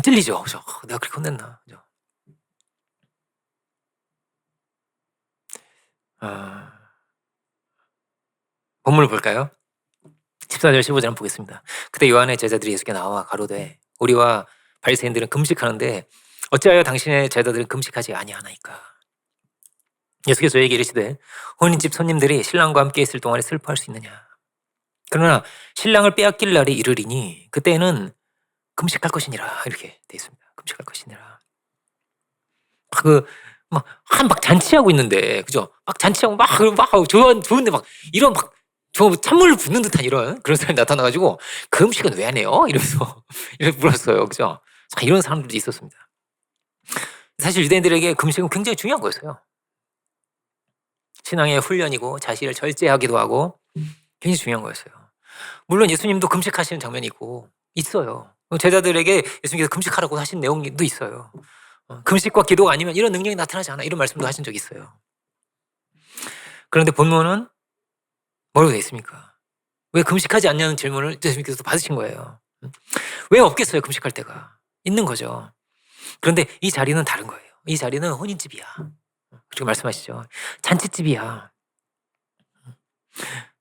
찔리죠. 그죠? 내가 그렇게 혼냈나? 그죠? 본문을 볼까요? 14절 15절 한번 보겠습니다. 그때 요한의 제자들이 예수께 나와 가로되 우리와 바리새인들은 금식하는데 어찌하여 당신의 제자들은 금식하지 아니하나이까? 예수께서 저에게 이르시되 혼인집 손님들이 신랑과 함께 있을 동안에 슬퍼할 수 있느냐? 그러나 신랑을 빼앗길 날이 이르리니 그때는 금식할 것이니라. 이렇게 되어 있습니다. 금식할 것이니라. 막 잔치하고 있는데, 그죠? 막 잔치하고 좋은데 이런 저 찬물 붓는 듯한 그런 사람이 나타나가지고 그 음식은 왜 안 해요? 이러면서 이렇게 물었어요. 그죠? 이런 사람들도 있었습니다. 사실 유대인들에게 그 음식은 굉장히 중요한 거였어요. 신앙의 훈련이고 자신을 절제하기도 하고 굉장히 중요한 거였어요. 물론 예수님도 금식하시는 장면이 있어요. 제자들에게 예수님께서 금식하라고 하신 내용도 있어요. 금식과 기도가 아니면 이런 능력이 나타나지 않아. 이런 말씀도 하신 적이 있어요. 그런데 본문은 뭐라고 되어 있습니까? 왜 금식하지 않냐는 질문을 예수님께서 받으신 거예요. 왜 없겠어요? 금식할 때가. 있는 거죠. 그런데 이 자리는 다른 거예요. 이 자리는 혼인집이야. 그렇게 말씀하시죠. 잔치집이야.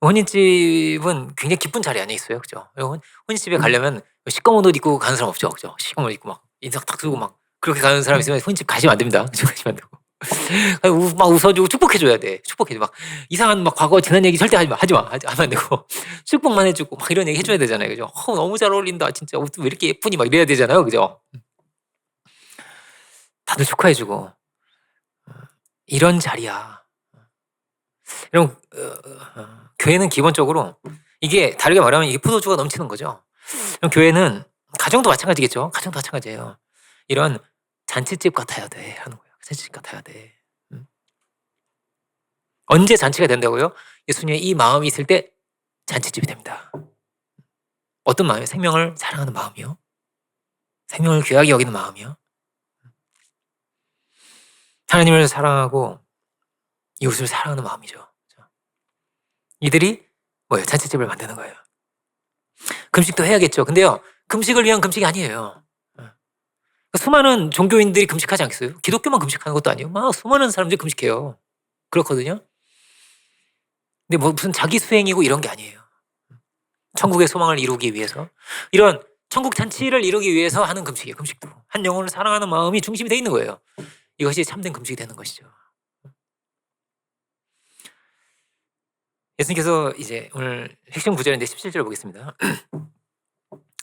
혼인집은 굉장히 기쁜 자리 안에 있어요. 그죠? 혼인집에 가려면 시꺼먼 옷 입고 가는 사람 없죠. 그죠? 시꺼먼 옷 입고 막 인상 탁 쓰고 막 그렇게 가는 사람 있으면 혼인집 가시면 안 됩니다. 가시면 안 되고. 막 웃어주고 축복해줘야 돼. 축복해줘. 막 이상한 과거 지난 얘기 절대 하면 안 되고. 축복만 해주고 막 이런 얘기 해줘야 되잖아요. 그죠? 너무 잘 어울린다. 진짜 옷 왜 이렇게 예쁘니? 막 이래야 되잖아요. 그죠? 다들 축하해주고. 이런 자리야. 이런 교회는 기본적으로 이게 다르게 말하면 이게 포도주가 넘치는 거죠. 그럼 교회는 가정도 마찬가지겠죠. 가정도 마찬가지예요. 이런 잔치집 같아야 돼 하는 거예요. 잔치집 같아야 돼. 언제 잔치가 된다고요? 예수님의 이 마음이 있을 때 잔치집이 됩니다. 어떤 마음이요? 생명을 사랑하는 마음이요. 생명을 귀하게 여기는 마음이요. 하나님을 사랑하고 이웃을 사랑하는 마음이죠. 이들이 뭐예요? 잔치집을 만드는 거예요. 금식도 해야겠죠. 근데요, 금식을 위한 금식이 아니에요. 수많은 종교인들이 금식하지 않겠어요? 기독교만 금식하는 것도 아니에요. 막 수많은 사람들이 금식해요. 그렇거든요. 근데 무슨 자기 수행이고 이런 게 아니에요. 천국의 소망을 이루기 위해서 이런 천국 잔치를 이루기 위해서 하는 금식이에요. 금식도 한 영혼을 사랑하는 마음이 중심이 돼 있는 거예요. 이것이 참된 금식이 되는 것이죠. 예수님께서 이제 오늘 핵심 구절인데 17절 보겠습니다.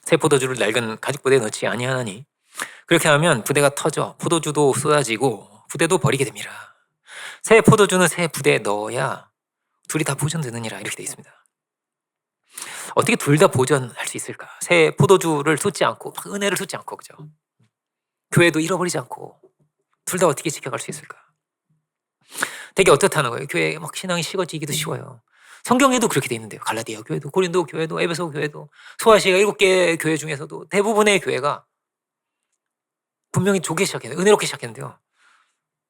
새 포도주를 낡은 가죽 부대에 넣지 아니하나니 그렇게 하면 부대가 터져 포도주도 쏟아지고 부대도 버리게 됩니다. 새 포도주는 새 부대에 넣어야 둘이 다 보존되느니라 이렇게 되어 있습니다. 어떻게 둘 다 보존할 수 있을까? 새 포도주를 쏟지 않고 은혜를 쏟지 않고 그죠? 교회도 잃어버리지 않고 둘 다 어떻게 지켜갈 수 있을까? 되게 어떻다는 거예요. 교회 신앙이 식어지기도 쉬워요. 성경에도 그렇게 돼 있는데요. 갈라디아 교회도, 고린도 교회도, 에베소 교회도, 소아시아 7개 교회 중에서도 대부분의 교회가 분명히 좋게 시작했는데, 은혜롭게 시작했는데요.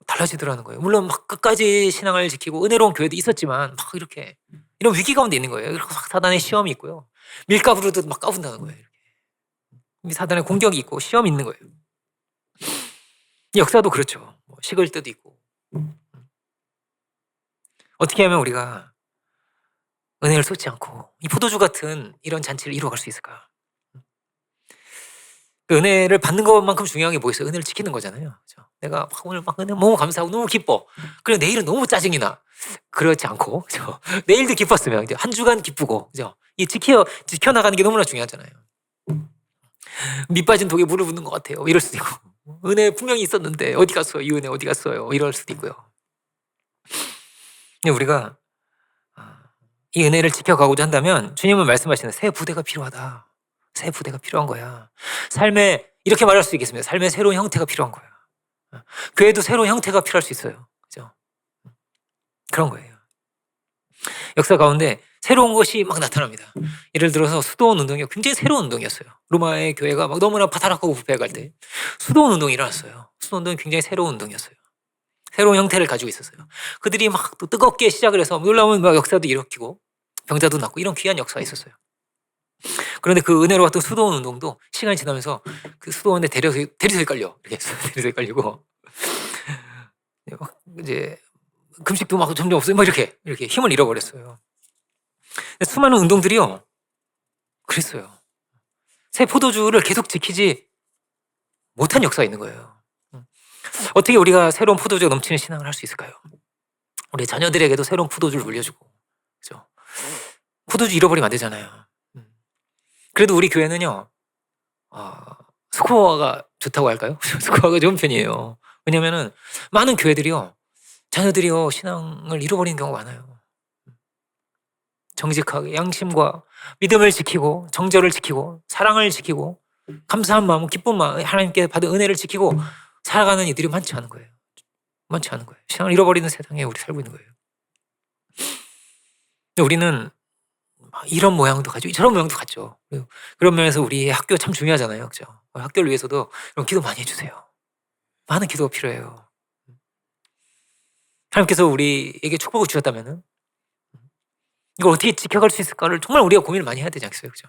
달라지더라는 거예요. 물론 끝까지 신앙을 지키고 은혜로운 교회도 있었지만 이렇게 이런 위기 가운데 있는 거예요. 이렇게 사단의 시험이 있고요. 밀가부르도 까분다는 거예요. 이렇게. 사단의 공격이 있고 시험이 있는 거예요. 역사도 그렇죠. 식을 때도 있고. 어떻게 하면 우리가 은혜를 쏟지 않고 이 포도주 같은 이런 잔치를 이루어갈 수 있을까? 그 은혜를 받는 것만큼 중요한 게 뭐 있어요? 은혜를 지키는 거잖아요. 그렇죠? 내가 오늘 은혜 너무 감사하고 너무 기뻐. 그래 내일은 너무 짜증이 나. 그렇지 않고 그렇죠? 내일도 기뻤으면 이제 한 주간 기쁘고 그죠? 이 지켜나가는 게 너무나 중요하잖아요. 밑 빠진 독에 물을 붓는 것 같아요. 이럴 수도 있고 은혜 분명히 있었는데 어디 갔어요? 이 은혜 어디 갔어요? 이럴 수도 있고요. 근데 우리가 이 은혜를 지켜가고자 한다면 주님은 말씀하시는 새 부대가 필요하다. 새 부대가 필요한 거야. 삶에 이렇게 말할 수 있겠습니다. 삶의 새로운 형태가 필요한 거야. 교회도 새로운 형태가 필요할 수 있어요. 그죠? 그런 거예요. 역사 가운데 새로운 것이 나타납니다. 예를 들어서 수도원 운동이 굉장히 새로운 운동이었어요. 로마의 교회가 너무나 파타락하고 부패해갈 때 수도원 운동이 일어났어요. 수도원 운동이 굉장히 새로운 운동이었어요. 새로운 형태를 가지고 있었어요. 그들이 또 뜨겁게 시작을 해서 놀라운 역사도 일으키고 병자도 낫고 이런 귀한 역사가 있었어요. 그런데 그 은혜로웠던 수도원 운동도 시간이 지나면서 그 수도원에 대리석이 깔려 이렇게 대리석이 깔리고 이제 금식도 점점 없어요. 이렇게 힘을 잃어버렸어요. 수많은 운동들이요 그랬어요. 새 포도주를 계속 지키지 못한 역사가 있는 거예요. 어떻게 우리가 새로운 포도주가 넘치는 신앙을 할 수 있을까요? 우리 자녀들에게도 새로운 포도주를 물려주고 그죠? 포도주 잃어버리면 안 되잖아요. 그래도 우리 교회는요 스코어가 좋다고 할까요? 스코어가 좋은 편이에요. 왜냐면은 많은 교회들이요, 자녀들이요, 신앙을 잃어버리는 경우가 많아요. 정직하게 양심과 믿음을 지키고 정절을 지키고 사랑을 지키고 감사한 마음, 기쁜 마음, 하나님께 받은 은혜를 지키고 살아가는 이들이 많지 않은 거예요. 많지 않은 거예요. 신앙을 잃어버리는 세상에 우리 살고 있는 거예요. 근데 우리는 이런 모양도 가지고 저런 모양도 갖죠. 그런 면에서 우리 학교 참 중요하잖아요. 그죠? 학교를 위해서도 이런 기도 많이 해주세요. 많은 기도가 필요해요. 하나님께서 우리에게 축복을 주셨다면은 이걸 어떻게 지켜갈 수 있을까를 정말 우리가 고민을 많이 해야 되지 않겠어요? 그죠?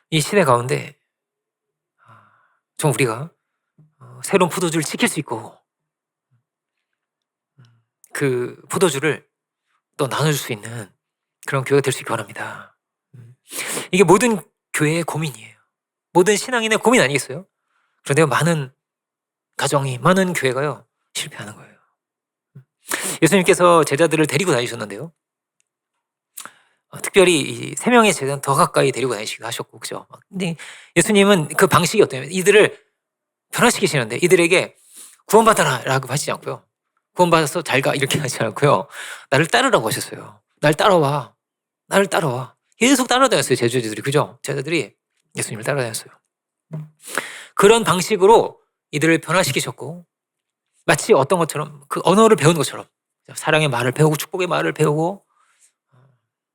이 시대 가운데 좀 우리가 새로운 포도주를 지킬 수 있고 그 포도주를 또 나눠줄 수 있는 그런 교회가 될 수 있기 바랍니다. 이게 모든 교회의 고민이에요. 모든 신앙인의 고민 아니겠어요? 그런데 많은 가정이, 많은 교회가요, 실패하는 거예요. 예수님께서 제자들을 데리고 다니셨는데요. 특별히 이 세 명의 제자는 더 가까이 데리고 다니시기도 하셨고, 그죠? 근데 예수님은 그 방식이 어떠냐면 이들을 변화시키시는데 이들에게 구원받아라 라고 하시지 않고요. 구원받아서 잘 가 이렇게 하지 않고요. 나를 따르라고 하셨어요. 날 따라와. 나를 따라와. 계속 따라다녔어요. 제자들이. 그죠? 제자들이 예수님을 따라다녔어요. 그런 방식으로 이들을 변화시키셨고 마치 어떤 것처럼 그 언어를 배우는 것처럼 사랑의 말을 배우고 축복의 말을 배우고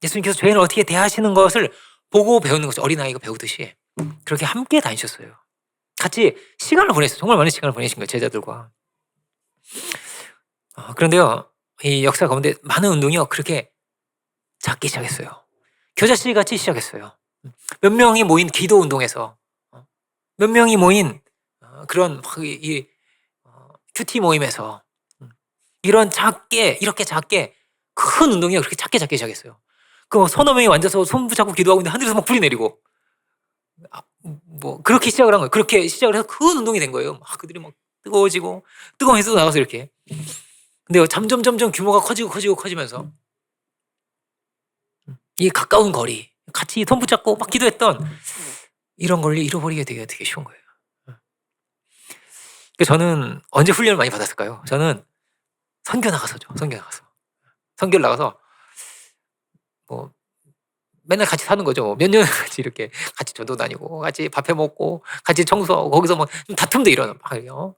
예수님께서 죄인을 어떻게 대하시는 것을 보고 배우는 것이 어린아이가 배우듯이 그렇게 함께 다니셨어요. 같이 시간을 보냈어요. 정말 많은 시간을 보내신 거예요. 제자들과. 그런데요. 이 역사 가운데 많은 운동이요. 그렇게 작기 시작했어요. 교자씨 같이 시작했어요. 몇 명이 모인 기도 운동에서 몇 명이 모인 그런 큐티 모임에서 이런 작게 이렇게 작게 큰 운동이 그렇게 작게 시작했어요. 그 서너 명이 앉아서 손 붙잡고 기도하고 있는데 하늘에서 막 불이 내리고 뭐 그렇게 시작을 한 거예요. 그렇게 시작을 해서 큰 운동이 된 거예요. 막 그들이 막 뜨거워지고 뜨거워서 나가서 이렇게. 근데 점점 규모가 커지면서 이 가까운 거리 같이 손 붙잡고 막 기도했던 이런 걸 잃어버리게 되게 쉬운 거예요. 저는 언제 훈련을 많이 받았을까요? 저는 선교 나가서죠. 선교를 나가서 뭐 맨날 같이 사는 거죠. 몇 년 같이 이렇게 같이 전도 다니고 같이 밥해 먹고 같이 청소하고 거기서 뭐 다툼도 일어나 막요.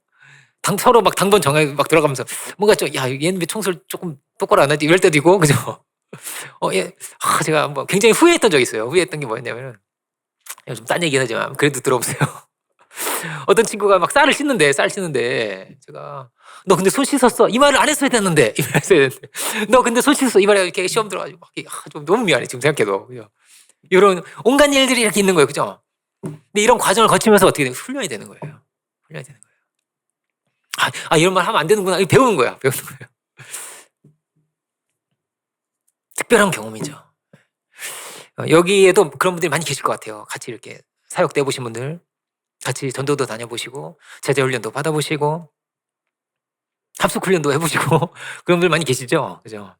서로 막 당번 정해 막 들어가면서 뭔가 좀 야 얘는 왜 청소를 조금 똑바로 안 하지 이럴 때도 있고 그죠? 예, 제가 뭐 굉장히 후회했던 적이 있어요. 후회했던 게 뭐였냐면은 좀 딴 얘기긴 하지만 그래도 들어보세요. 어떤 친구가 막 쌀 씻는데 제가 너 근데 손 씻었어? 이 말을 안 했어야 됐는데 이 말을 했어야 됐는데 너 근데 손 씻었어? 이 말에 이렇게 시험 들어가지고 막 좀 너무 미안해 지금 생각해도 그죠? 이런 온갖 일들이 이렇게 있는 거예요, 그죠? 근데 이런 과정을 거치면서 어떻게 훈련이 되는 거예요. 이런 말 하면 안 되는구나. 배우는 거야. 특별한 경험이죠. 여기에도 그런 분들이 많이 계실 것 같아요. 같이 이렇게 사역돼 보신 분들, 같이 전도도 다녀보시고 제자 훈련도 받아보시고 합숙 훈련도 해보시고 그런 분들 많이 계시죠, 그죠?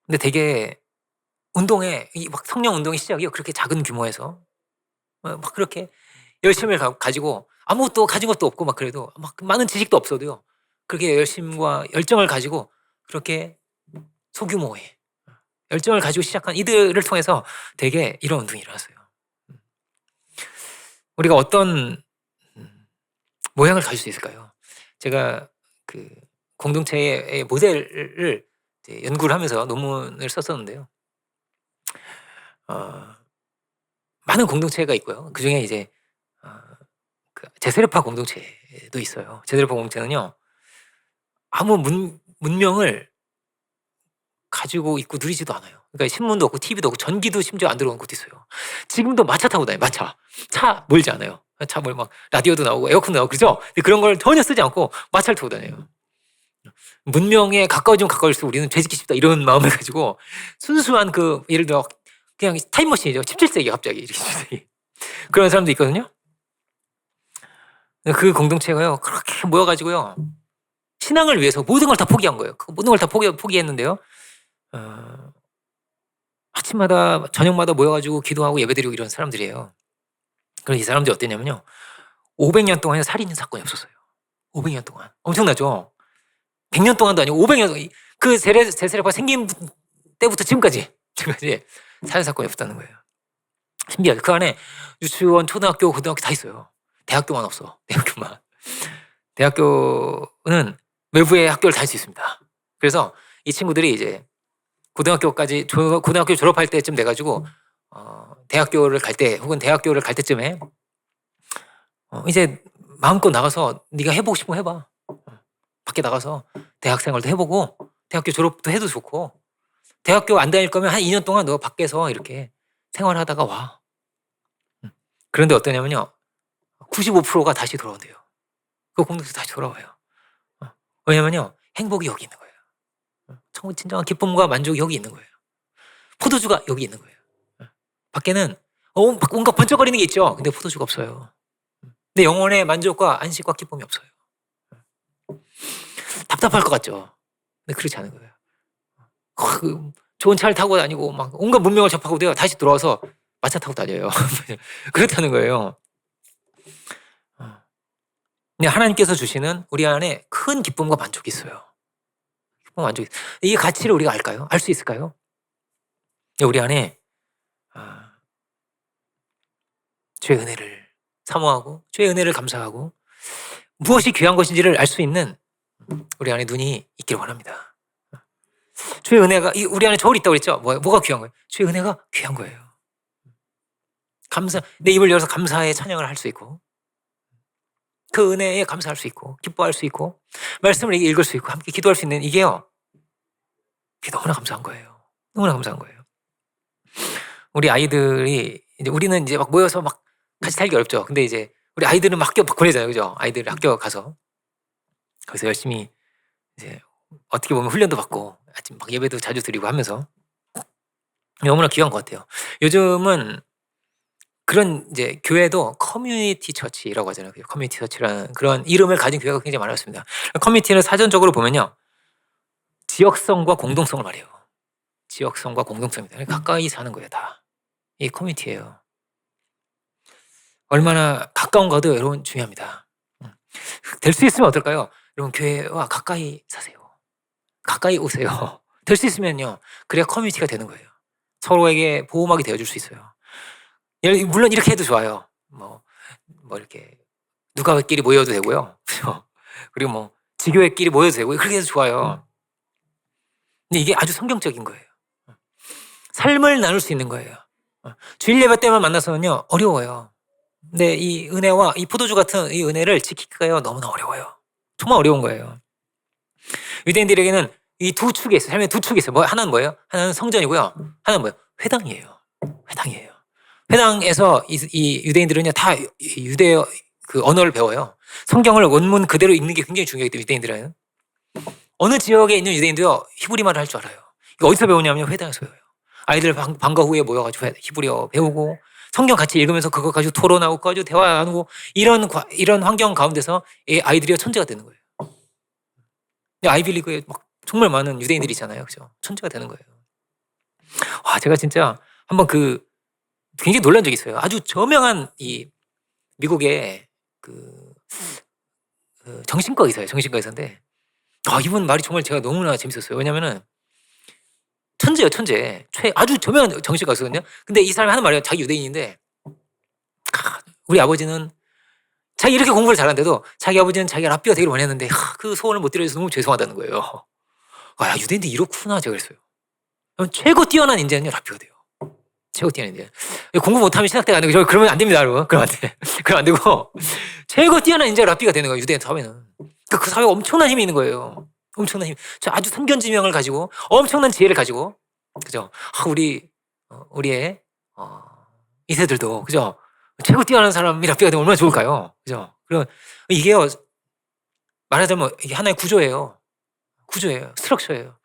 근데 되게 운동에 막 성령 운동의 시작이요. 그렇게 작은 규모에서 막 그렇게 열심을 가지고 아무것도 가진 것도 없고 막 그래도 막 많은 지식도 없어도요. 그렇게 열심과 열정을 가지고 그렇게 소규모의 열정을 가지고 시작한 이들을 통해서 되게 이런 운동이 일어났어요. 우리가 어떤 모양을 가질 수 있을까요? 제가 그 공동체의 모델을 연구를 하면서 논문을 썼었는데요. 많은 공동체가 있고요. 그 중에 이제 그 제세례파 공동체도 있어요. 제세례파 공동체는요, 아무 문명을 가지고 있고 누리지도 않아요. 그러니까 신문도 없고 TV도 없고 전기도 심지어 안 들어오는 곳도 있어요. 지금도 마차 타고 다녀요. 차 몰지 않아요. 막 라디오도 나오고 에어컨도 나오고 그죠? 근데 그런 걸 전혀 쓰지 않고 마차를 타고 다녀요. 문명에 가까워지면 가까울수록 우리는 죄짓기 쉽다 이런 마음을 가지고 순수한 예를 들어 그냥 타임머신이죠. 17세기 갑자기 이렇게 그런 사람도 있거든요. 그 공동체가요 그렇게 모여가지고요 신앙을 위해서 모든 걸 다 포기한 거예요. 모든 걸 다 포기했는데요. 아침마다 저녁마다 모여가지고 기도하고 예배드리고 이런 사람들이에요. 그래서 이 사람들이 어땠냐면요. 500년 동안 살인 사건이 없었어요. 500년 동안. 엄청나죠? 100년 동안도 아니고 500년 동안 그 세세례파 생긴 때부터 지금까지 살인 사건이 없다는 거예요. 신기하죠? 그 안에 유치원, 초등학교, 고등학교 다 있어요. 대학교만 없어. 대학교만. 대학교는 외부의 학교를 다닐 수 있습니다. 그래서 이 친구들이 이제 고등학교 졸업할 때쯤 돼가지고 대학교를 갈 때 혹은 대학교를 갈 때쯤에 이제 마음껏 나가서 네가 해보고 싶은 거 해봐. 밖에 나가서 대학 생활도 해보고 대학교 졸업도 해도 좋고 대학교 안 다닐 거면 한 2년 동안 너 밖에서 이렇게 생활하다가 와. 그런데 어떠냐면요. 95%가 다시 돌아온대요. 그 공동에서 다시 돌아와요. 왜냐면요. 행복이 여기 있는 거예요. 정말 진정한 기쁨과 만족이 여기 있는 거예요. 포도주가 여기 있는 거예요. 밖에는 뭔가 번쩍거리는 게 있죠. 근데 포도주가 없어요. 근데 영혼의 만족과 안식과 기쁨이 없어요. 답답할 것 같죠. 근데 그렇지 않은 거예요. 좋은 차를 타고 다니고 막 온갖 문명을 접하고 내가 다시 돌아와서 마차 타고 다녀요. 그렇다는 거예요. 근데 하나님께서 주시는 우리 안에 큰 기쁨과 만족이 있어요. 기쁨과 만족이 있어요. 이 가치를 우리가 알까요? 알 수 있을까요? 우리 안에 주의 은혜를 사모하고 주의 은혜를 감사하고 무엇이 귀한 것인지를 알 수 있는 우리 안에 눈이 있기를 원합니다. 주의 은혜가 우리 안에 저울이 있다고 그랬죠? 뭐가 귀한 거예요? 주의 은혜가 귀한 거예요. 내 입을 열어서 감사의 찬양을 할 수 있고 그 은혜에 감사할 수 있고 기뻐할 수 있고 말씀을 읽을 수 있고 함께 기도할 수 있는 이게 너무나 감사한 거예요. 너무나 감사한 거예요. 우리 아이들이 이제 우리는 이제 막 모여서 막 같이 살기 어렵죠. 근데 이제 우리 아이들은 막 학교 보내잖아요. 그죠? 아이들 학교 가서 거기서 열심히 이제 어떻게 보면 훈련도 받고 아침 막 예배도 자주 드리고 하면서 너무나 귀한 것 같아요. 요즘은 그런 이제 교회도 커뮤니티 처치라고 하잖아요. 커뮤니티 처치라는 그런 이름을 가진 교회가 굉장히 많았습니다. 커뮤니티는 사전적으로 보면요. 지역성과 공동성을 말해요. 지역성과 공동성입니다. 가까이 사는 거예요, 다. 이 커뮤니티예요. 얼마나 가까운 가도 여러분 중요합니다. 될 수 있으면 어떨까요? 여러분 교회와 가까이 사세요. 가까이 오세요. 될 수 있으면요. 그래야 커뮤니티가 되는 거예요. 서로에게 보호막이 되어줄 수 있어요. 물론 이렇게 해도 좋아요. 뭐 이렇게 누가끼리 모여도 되고요. 그리고 뭐 지교회끼리 모여도 되고 그렇게 해도 좋아요. 근데 이게 아주 성경적인 거예요. 삶을 나눌 수 있는 거예요. 주일 예배 때만 만나서는요 어려워요. 근데 이 은혜와 이 포도주 같은 이 은혜를 지키기가 너무나 어려워요. 정말 어려운 거예요. 유대인들에게는 이 두 축이 있어요. 삶의 두 축이 있어요. 하나는 뭐예요? 하나는 성전이고요. 하나는 뭐예요? 회당이에요. 회당이에요. 회당에서 이 유대인들은요 다 유대 그 언어를 배워요. 성경을 원문 그대로 읽는 게 굉장히 중요하기 때문에 유대인들은 어느 지역에 있는 유대인도요 히브리말을 할 줄 알아요. 이거 어디서 배우냐면 회당에서 배워요. 아이들 방과 후에 모여가지고 히브리어 배우고 성경 같이 읽으면서 그거 가지고 토론하고 가지고 대화 나누고 이런 환경 가운데서 이 아이들이 천재가 되는 거예요. 아이빌리그에 막 정말 많은 유대인들이 있잖아요, 그죠? 천재가 되는 거예요. 와, 제가 진짜 한번 굉장히 놀란 적이 있어요. 아주 저명한 이 미국의 정신과 의사예요. 정신과 의사인데 이분 말이 정말 제가 너무나 재밌었어요. 왜냐면은 천재예요, 천재. 아주 저명한 정신과 의사거든요. 근데 이 사람이 하는 말이에요. 자기 유대인인데 우리 아버지는 자기 이렇게 공부를 잘하는데도 자기 아버지는 자기가 랍비가 되기를 원했는데 그 소원을 못 이뤄줘서 너무 죄송하다는 거예요. 야, 유대인들 이렇구나 제가 그랬어요. 최고 뛰어난 인재는요 랍비가 돼요. 최고 뛰어난 인재. 공부 못하면 신학대가 안 되고 그러면 안 됩니다, 여러분. 그러면 안 돼. 그러면 안 되고 최고 뛰어난 인재가 랍비가 되는 거예요. 유대인 사회는. 그 사회에 엄청난 힘이 있는 거예요. 엄청난 힘. 아주 선견지명을 가지고 엄청난 지혜를 가지고 그죠? 우리의 이세들도 그죠? 최고 뛰어난 사람이 랍비가 되면 얼마나 좋을까요? 그죠? 그럼 이게요 말하자면 이게 하나의 구조예요. 스트럭처예요.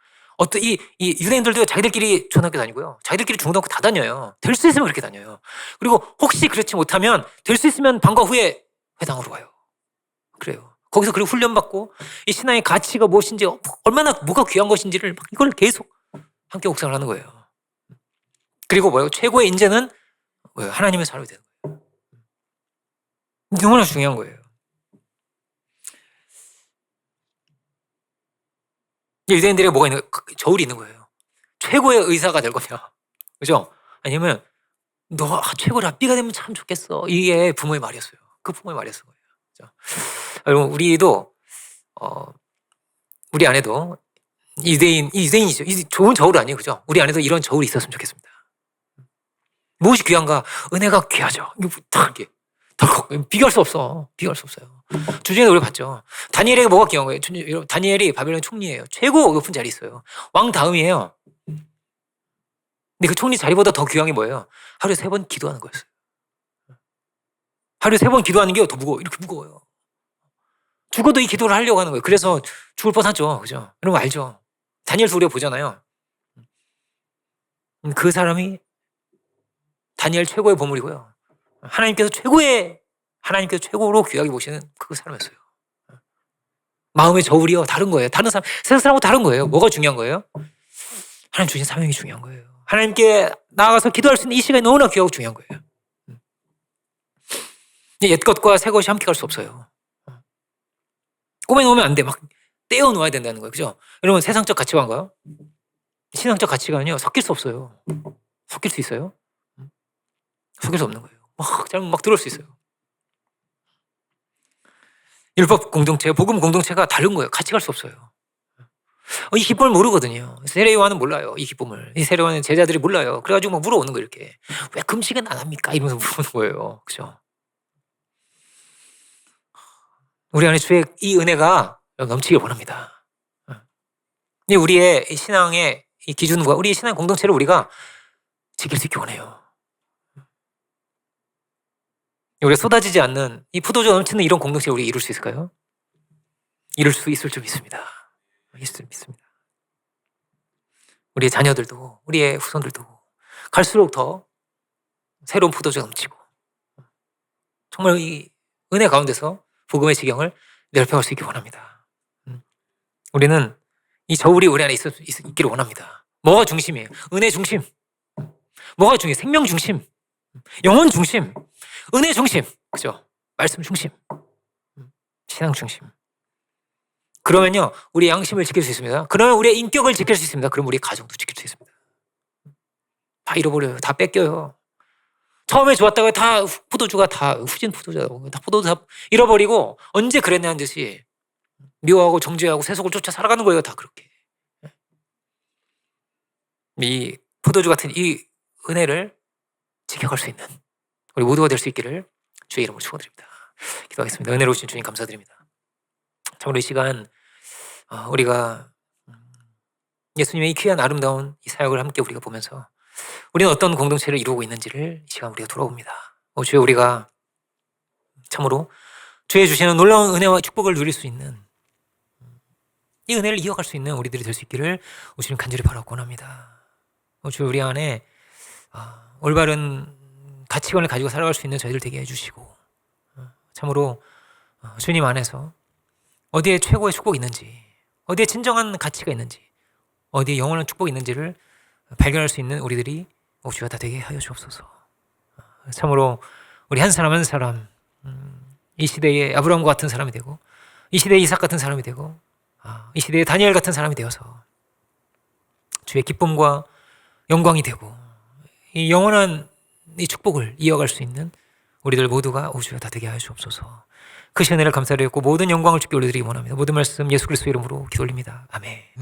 이 유대인들도 자기들끼리 초등학교 다니고요. 자기들끼리 중고등학교 다 다녀요. 될 수 있으면 그렇게 다녀요. 그리고 혹시 그렇지 못하면 될 수 있으면 방과 후에 회당으로 와요. 그래요. 거기서 그리고 훈련받고 이 신앙의 가치가 무엇인지 얼마나 뭐가 귀한 것인지를 이걸 계속 함께 묵상을 하는 거예요. 그리고 최고의 인재는 하나님의 사람이 되는 거예요. 너무나 중요한 거예요. 유대인들에게 뭐가 있는 거예요? 저울이 있는 거예요. 최고의 의사가 될 거냐. 그죠? 아니면 너 최고 랍비가 되면 참 좋겠어. 이게 부모의 말이었어요. 그 부모의 말이었어요. 그죠? 여러분 우리도 우리 안에도 유대인이죠. 좋은 저울 아니에요. 그죠? 우리 안에도 이런 저울이 있었으면 좋겠습니다. 무엇이 귀한가? 은혜가 귀하죠. 이거 이렇게 비교할 수 없어. 비교할 수 없어요. 주중에 우리 봤죠. 다니엘에게 뭐가 귀한 거예요? 다니엘이 바벨론 총리예요. 최고 높은 자리 있어요. 왕 다음이에요. 근데 그 총리 자리보다 더 귀한 게 뭐예요? 하루에 3번 기도하는 거였어요. 하루에 3번 기도하는 게 더 무거워요. 이렇게 무거워요. 죽어도 이 기도를 하려고 하는 거예요. 그래서 죽을 뻔하죠. 그죠? 이런 거 알죠? 다니엘서 우리가 보잖아요. 그 사람이 다니엘 최고의 보물이고요. 하나님께서 최고로 귀하게 보시는 그 사람이었어요. 마음의 저울이요. 다른 거예요. 다른 사람, 세상 사람하고 다른 거예요. 뭐가 중요한 거예요? 하나님 주신 사명이 중요한 거예요. 하나님께 나아가서 기도할 수 있는 이 시간이 너무나 귀하고 중요한 거예요. 옛 것과 새 것이 함께 갈 수 없어요. 꼬매놓으면 안 돼. 막 떼어놓아야 된다는 거예요. 그죠? 여러분 세상적 가치관과 신앙적 가치관은요. 섞일 수 없어요. 섞일 수 있어요? 섞일 수 없는 거예요. 막 들어올 수 있어요. 율법 공동체, 복음 공동체가 다른 거예요. 같이 갈 수 없어요. 이 기쁨을 모르거든요. 세례요한은 몰라요. 이 기쁨을. 이 세례요한은 제자들이 몰라요. 그래가지고 막 물어오는 거예요. 이렇게. 왜 금식은 안 합니까? 이러면서 물어보는 거예요. 그죠? 우리 안에 주의 이 은혜가 넘치길 원합니다. 우리의 신앙의 이 기준과 우리의 신앙 공동체를 우리가 지킬 수 있기 원해요. 우리가 쏟아지지 않는 이 포도주 넘치는 이런 공동체를 우리 이룰 수 있을까요? 이룰 수 있을 줄 믿습니다. 믿습니다. 우리의 자녀들도 우리의 후손들도 갈수록 더 새로운 포도주가 넘치고 정말 이 은혜 가운데서 복음의 지경을 넓혀갈 수 있기 원합니다. 우리는 이 저울이 우리 안에 있기를 원합니다. 뭐가 중심이에요? 은혜 중심. 뭐가 중요해요? 생명 중심. 영혼 중심. 은혜 중심. 그죠? 말씀 중심. 신앙 중심. 그러면요, 우리 양심을 지킬 수 있습니다. 그러면 우리의 인격을 지킬 수 있습니다. 그럼 우리 가정도 지킬 수 있습니다. 다 잃어버려요. 다 뺏겨요. 처음에 좋았다가 다 포도주가 다 후진 포도주라고 다 포도주 다 잃어버리고 언제 그랬냐 한 듯이 미워하고 정죄하고 세속을 쫓아 살아가는 거예요. 다 그렇게. 이 포도주 같은 이 은혜를 지켜갈 수 있는 우리 모두가 될 수 있기를 주의 이름으로 축원드립니다. 기도하겠습니다. 은혜로우신 주님 감사드립니다. 참으로 이 시간 우리가 예수님의 이 귀한 아름다운 이 사역을 함께 우리가 보면서 우리는 어떤 공동체를 이루고 있는지를 이 시간 우리가 돌아봅니다. 주여 우리가 참으로 주의 주시는 놀라운 은혜와 축복을 누릴 수 있는 이 은혜를 이어갈 수 있는 우리들이 될 수 있기를 주님 간절히 바라고 원합니다. 주여 우리 안에 올바른 가치관을 가지고 살아갈 수 있는 저희들 되게 해주시고 참으로 주님 안에서 어디에 최고의 축복이 있는지 어디에 진정한 가치가 있는지 어디에 영원한 축복이 있는지를 발견할 수 있는 우리들이 주여 다 되게 하여 주옵소서. 참으로 우리 한 사람 한 사람 이 시대의 아브라함과 같은 사람이 되고 이 시대의 이삭 같은 사람이 되고 이 시대의 다니엘 같은 사람이 되어서 주의 기쁨과 영광이 되고 이 영원한 이 축복을 이어갈 수 있는 우리들 모두가 주여 다 되게 하여 주옵소서. 그 은혜를 감사드리고 모든 영광을 주께 올려드리기 원합니다. 모든 말씀 예수 그리스도 이름으로 기도 올립니다. 아멘.